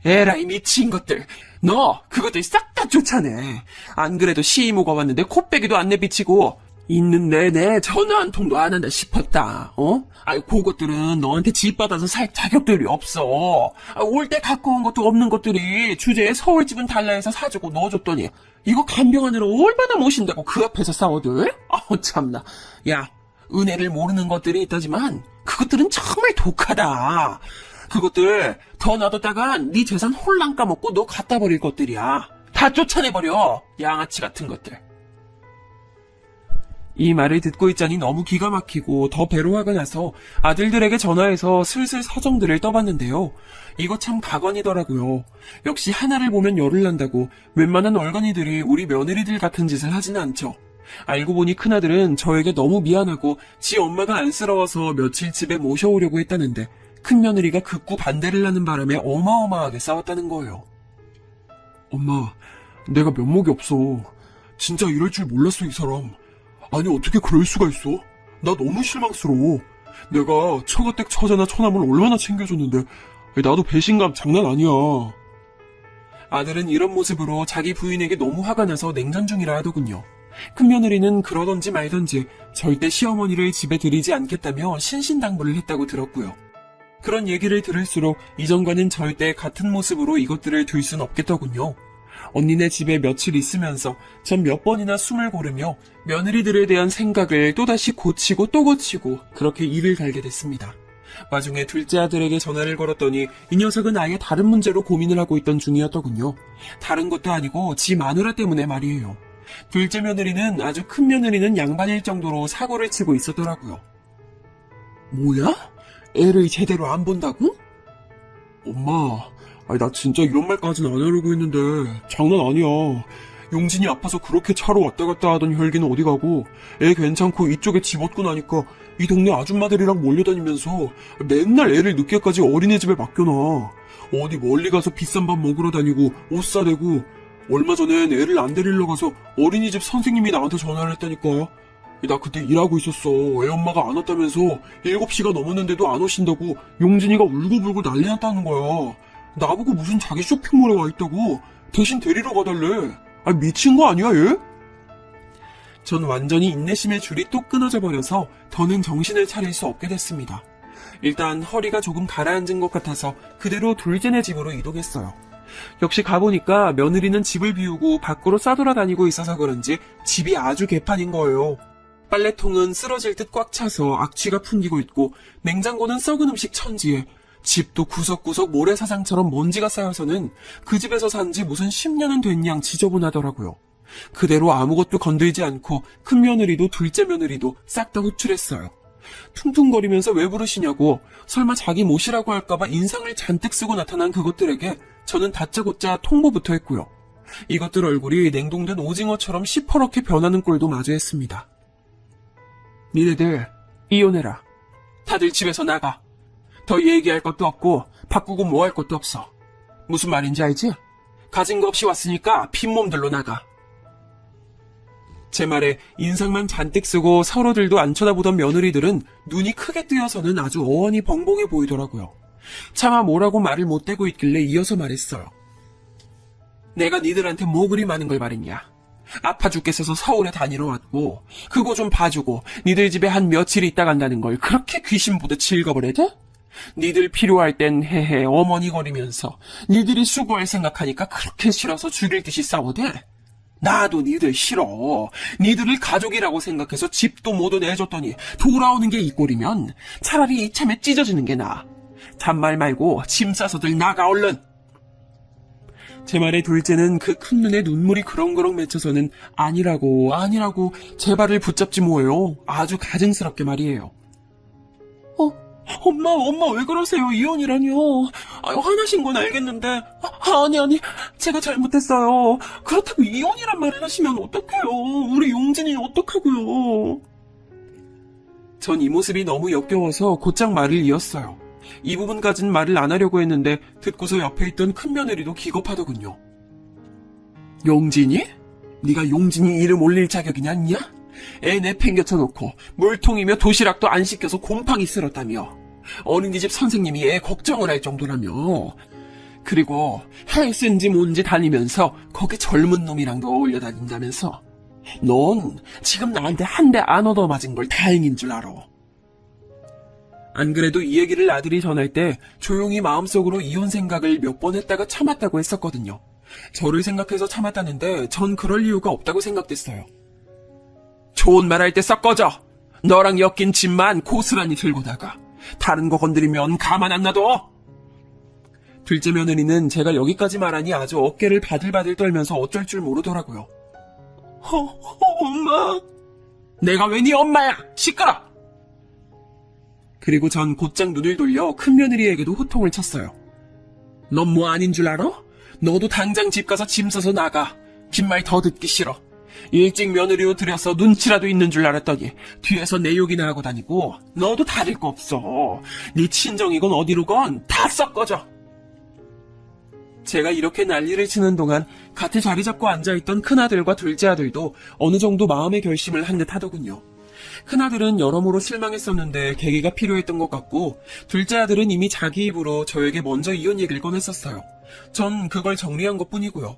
에라이 미친 것들, 너 그것들 싹 다 쫓아내. 안 그래도 시이모가 왔는데 코빼기도 안 내비치고 있는 내내 전화 한 통도 안 한다 싶었다. 아이 그것들은 너한테 집 받아서 살 자격들이 없어. 올 때 갖고 온 것도 없는 것들이 주제에 서울집은 달라 해서 사주고 넣어줬더니 이거 간병하느라 얼마나 모신다고 그 앞에서 싸워들? 참나. 야, 은혜를 모르는 것들이 있다지만 그것들은 정말 독하다. 그것들 더 놔뒀다간 네 재산 홀랑 까먹고 너 갖다 버릴 것들이야. 다 쫓아내버려. 양아치 같은 것들. 이 말을 듣고 있자니 너무 기가 막히고 더 배로 화가 나서 아들들에게 전화해서 슬슬 사정들을 떠봤는데요. 이거 참 가관이더라고요. 역시 하나를 보면 열을 난다고 웬만한 얼간이들이 우리 며느리들 같은 짓을 하지는 않죠. 알고 보니 큰아들은 저에게 너무 미안하고 지 엄마가 안쓰러워서 며칠 집에 모셔오려고 했다는데 큰며느리가 극구 반대를 하는 바람에 어마어마하게 싸웠다는 거예요. 엄마, 내가 면목이 없어. 진짜 이럴 줄 몰랐어, 이 사람. 아니 어떻게 그럴 수가 있어? 나 너무 실망스러워. 내가 처가댁 처자나 처남을 얼마나 챙겨줬는데 나도 배신감 장난 아니야. 아들은 이런 모습으로 자기 부인에게 너무 화가 나서 냉전 중이라 하더군요. 큰며느리는 그러던지 말던지 절대 시어머니를 집에 들이지 않겠다며 신신당부를 했다고 들었고요. 그런 얘기를 들을수록 이전과는 절대 같은 모습으로 이것들을 둘 순 없겠더군요. 언니네 집에 며칠 있으면서 전 몇 번이나 숨을 고르며 며느리들에 대한 생각을 또다시 고치고 또 고치고 그렇게 일을 갈게 됐습니다. 와중에 둘째 아들에게 전화를 걸었더니 이 녀석은 아예 다른 문제로 고민을 하고 있던 중이었더군요. 다른 것도 아니고 지 마누라 때문에 말이에요. 둘째 며느리는 아주 큰 며느리는 양반일 정도로 사고를 치고 있었더라고요. 뭐야? 애를 제대로 안 본다고? 엄마, 나 진짜 이런 말까지는 안 하려고 했는데 장난 아니야. 용진이 아파서 그렇게 차로 왔다 갔다 하던 혈기는 어디 가고 애 괜찮고 이쪽에 집 얻고 나니까 이 동네 아줌마들이랑 몰려다니면서 맨날 애를 늦게까지 어린이집에 맡겨놔. 어디 멀리 가서 비싼 밥 먹으러 다니고 옷 사대고 얼마 전엔 애를 안 데리러 가서 어린이집 선생님이 나한테 전화를 했다니까. 나 그때 일하고 있었어. 애 엄마가 안 왔다면서 7시가 넘었는데도 안 오신다고 용진이가 울고불고 난리 났다는 거야. 나보고 무슨 자기 쇼핑몰에 와 있다고 대신 데리러 가달래. 미친 거 아니야 얘? 전 완전히 인내심의 줄이 또 끊어져 버려서 더는 정신을 차릴 수 없게 됐습니다. 일단 허리가 조금 가라앉은 것 같아서 그대로 둘째네 집으로 이동했어요. 역시 가보니까 며느리는 집을 비우고 밖으로 싸돌아다니고 있어서 그런지 집이 아주 개판인 거예요. 빨래통은 쓰러질 듯 꽉 차서 악취가 풍기고 있고 냉장고는 썩은 음식 천지에 집도 구석구석 모래사장처럼 먼지가 쌓여서는 그 집에서 산 지 무슨 10년은 된 양 지저분하더라고요. 그대로 아무것도 건들지 않고 큰며느리도 둘째 며느리도 싹 다 호출했어요. 퉁퉁거리면서 왜 부르시냐고 설마 자기 모시라고 할까봐 인상을 잔뜩 쓰고 나타난 그것들에게 저는 다짜고짜 통보부터 했고요. 이것들 얼굴이 냉동된 오징어처럼 시퍼렇게 변하는 꼴도 마주했습니다. 니네들 이혼해라. 다들 집에서 나가. 더 얘기할 것도 없고 바꾸고 뭐 할 것도 없어. 무슨 말인지 알지? 가진 거 없이 왔으니까 빈몸들로 나가. 제 말에 인상만 잔뜩 쓰고 서로들도 안 쳐다보던 며느리들은 눈이 크게 뜨여서는 아주 어원이 벙벙해 보이더라고요. 차마 뭐라고 말을 못 대고 있길래 이어서 말했어요. 내가 니들한테 뭐 그리 많은 걸 바랬냐. 아파 죽겠어서 서울에 다니러 왔고 그거 좀 봐주고 니들 집에 한 며칠 있다 간다는 걸 그렇게 귀신 보듯 즐거워해야 돼? 니들 필요할 땐 헤헤 어머니거리면서 니들이 수고할 생각하니까 그렇게 싫어서 죽일 듯이 싸워대? 나도 니들 싫어. 니들을 가족이라고 생각해서 집도 모두 내줬더니 돌아오는 게 이 꼴이면 차라리 이참에 찢어지는 게 나아. 잔말 말고 짐 싸서들 나가 얼른. 제 말에 둘째는 그 큰 눈에 눈물이 그렁그렁 맺혀서는 아니라고 제 발을 붙잡지 뭐예요. 아주 가증스럽게 말이에요. 엄마 왜 그러세요? 이혼이라뇨. 화나신 건 알겠는데. 아니, 제가 잘못했어요. 그렇다고 이혼이란 말을 하시면 어떡해요. 우리 용진이는 어떡하고요. 전 이 모습이 너무 역겨워서 곧장 말을 이었어요. 이 부분까진 말을 안 하려고 했는데 듣고서 옆에 있던 큰며느리도 기겁하더군요. 용진이? 네가 용진이 이름 올릴 자격이냐 있냐? 애 내팽겨쳐놓고 물통이며 도시락도 안 시켜서 곰팡이 쓸었다며. 어린이집 선생님이 애 걱정을 할 정도라며. 그리고 헬스인지 뭔지 다니면서 거기 젊은 놈이랑도 어울려 다닌다면서. 넌 지금 나한테 한 대 안 얻어맞은 걸 다행인 줄 알아. 안 그래도 이 얘기를 아들이 전할 때 조용히 마음속으로 이혼 생각을 몇 번 했다가 참았다고 했었거든요. 저를 생각해서 참았다는데 전 그럴 이유가 없다고 생각됐어요. 좋은 말 할 때 썩 꺼져. 너랑 엮인 짐만 고스란히 들고 나가. 다른 거 건드리면 가만 안 놔둬. 둘째 며느리는 제가 여기까지 말하니 아주 어깨를 바들바들 떨면서 어쩔 줄 모르더라고요. 엄마. 내가 왜 네 엄마야? 시끄러. 그리고 전 곧장 눈을 돌려 큰며느리에게도 호통을 쳤어요. 넌 뭐 아닌 줄 알아? 너도 당장 집 가서 짐 싸서 나가. 긴 말 더 듣기 싫어. 일찍 며느리로 들여서 눈치라도 있는 줄 알았더니 뒤에서 내 욕이나 하고 다니고. 너도 다를 거 없어. 네 친정이건 어디로건 다 썩 꺼져. 제가 이렇게 난리를 치는 동안 같이 자리 잡고 앉아있던 큰아들과 둘째 아들도 어느 정도 마음의 결심을 한 듯 하더군요. 큰아들은 여러모로 실망했었는데 계기가 필요했던 것 같고, 둘째 아들은 이미 자기 입으로 저에게 먼저 이혼 얘기를 꺼냈었어요. 전 그걸 정리한 것뿐이고요.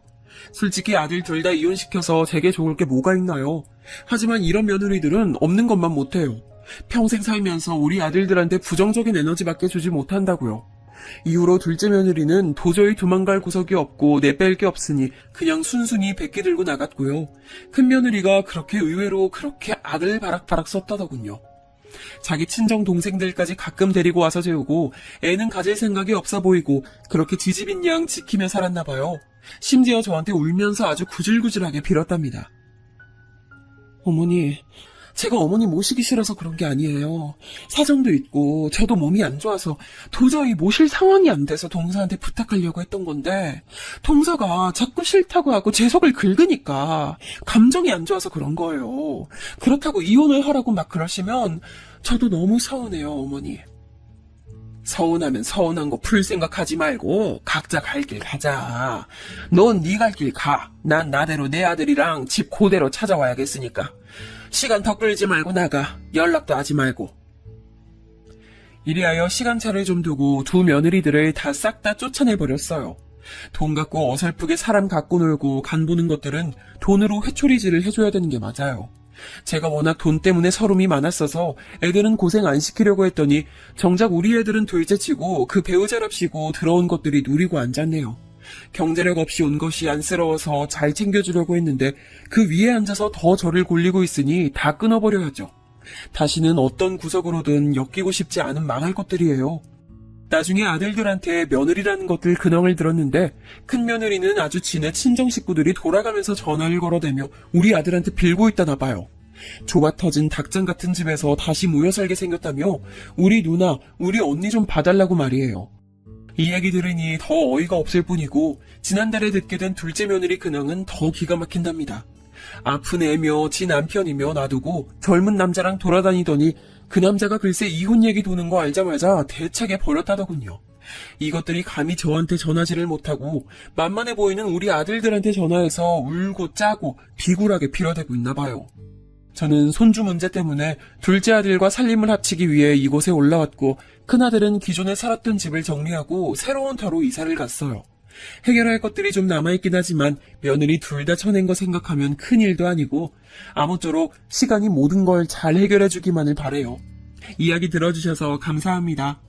솔직히 아들 둘 다 이혼시켜서 제게 좋을 게 뭐가 있나요? 하지만 이런 며느리들은 없는 것만 못해요. 평생 살면서 우리 아들들한테 부정적인 에너지밖에 주지 못한다고요. 이후로 둘째 며느리는 도저히 도망갈 구석이 없고 내뺄 게 없으니 그냥 순순히 백기 들고 나갔고요. 큰 며느리가 그렇게 의외로 그렇게 악을 바락바락 썼다더군요. 자기 친정 동생들까지 가끔 데리고 와서 재우고 애는 가질 생각이 없어 보이고 그렇게 지집인 양 지키며 살았나 봐요. 심지어 저한테 울면서 아주 구질구질하게 빌었답니다. 어머니, 제가 어머니 모시기 싫어서 그런 게 아니에요. 사정도 있고 저도 몸이 안 좋아서 도저히 모실 상황이 안 돼서 동서한테 부탁하려고 했던 건데, 동서가 자꾸 싫다고 하고 제 속을 긁으니까 감정이 안 좋아서 그런 거예요. 그렇다고 이혼을 하라고 막 그러시면 저도 너무 서운해요, 어머니. 서운하면 서운한 거 풀 생각하지 말고 각자 갈 길 가자. 넌 네 갈 길 가. 난 나대로 내 아들이랑 집 그대로 찾아와야겠으니까. 시간 더 끌지 말고 나가. 연락도 하지 말고. 이리하여 시간차를 좀 두고 두 며느리들을 다 싹 다 쫓아내버렸어요. 돈 갖고 어설프게 사람 갖고 놀고 간 보는 것들은 돈으로 회초리질을 해줘야 되는 게 맞아요. 제가 워낙 돈 때문에 서름이 많았어서 애들은 고생 안 시키려고 했더니 정작 우리 애들은 둘째치고 그 배우자랍시고 들어온 것들이 누리고 앉았네요. 경제력 없이 온 것이 안쓰러워서 잘 챙겨주려고 했는데 그 위에 앉아서 더 저를 골리고 있으니 다 끊어버려야죠. 다시는 어떤 구석으로든 엮이고 싶지 않은 망할 것들이에요. 나중에 아들들한테 며느리라는 것들 근황을 들었는데 큰 며느리는 아주 지네 친정 식구들이 돌아가면서 전화를 걸어대며 우리 아들한테 빌고 있다나 봐요. 좁아터진 닭장 같은 집에서 다시 모여 살게 생겼다며 우리 누나, 우리 언니 좀 봐달라고 말이에요. 이 얘기 들으니 더 어이가 없을 뿐이고 지난달에 듣게 된 둘째 며느리 근황은 더 기가 막힌답니다. 아픈 애며 지 남편이며 놔두고 젊은 남자랑 돌아다니더니 그 남자가 글쎄 이혼 얘기 도는 거 알자마자 대차게 버렸다더군요. 이것들이 감히 저한테 전화질을 못하고 만만해 보이는 우리 아들들한테 전화해서 울고 짜고 비굴하게 빌어대고 있나 봐요. 저는 손주 문제 때문에 둘째 아들과 살림을 합치기 위해 이곳에 올라왔고 큰아들은 기존에 살았던 집을 정리하고 새로운 터로 이사를 갔어요. 해결할 것들이 좀 남아있긴 하지만 며느리 둘 다 쳐낸 거 생각하면 큰일도 아니고 아무쪼록 시간이 모든 걸 잘 해결해주기만을 바래요. 이야기 들어주셔서 감사합니다.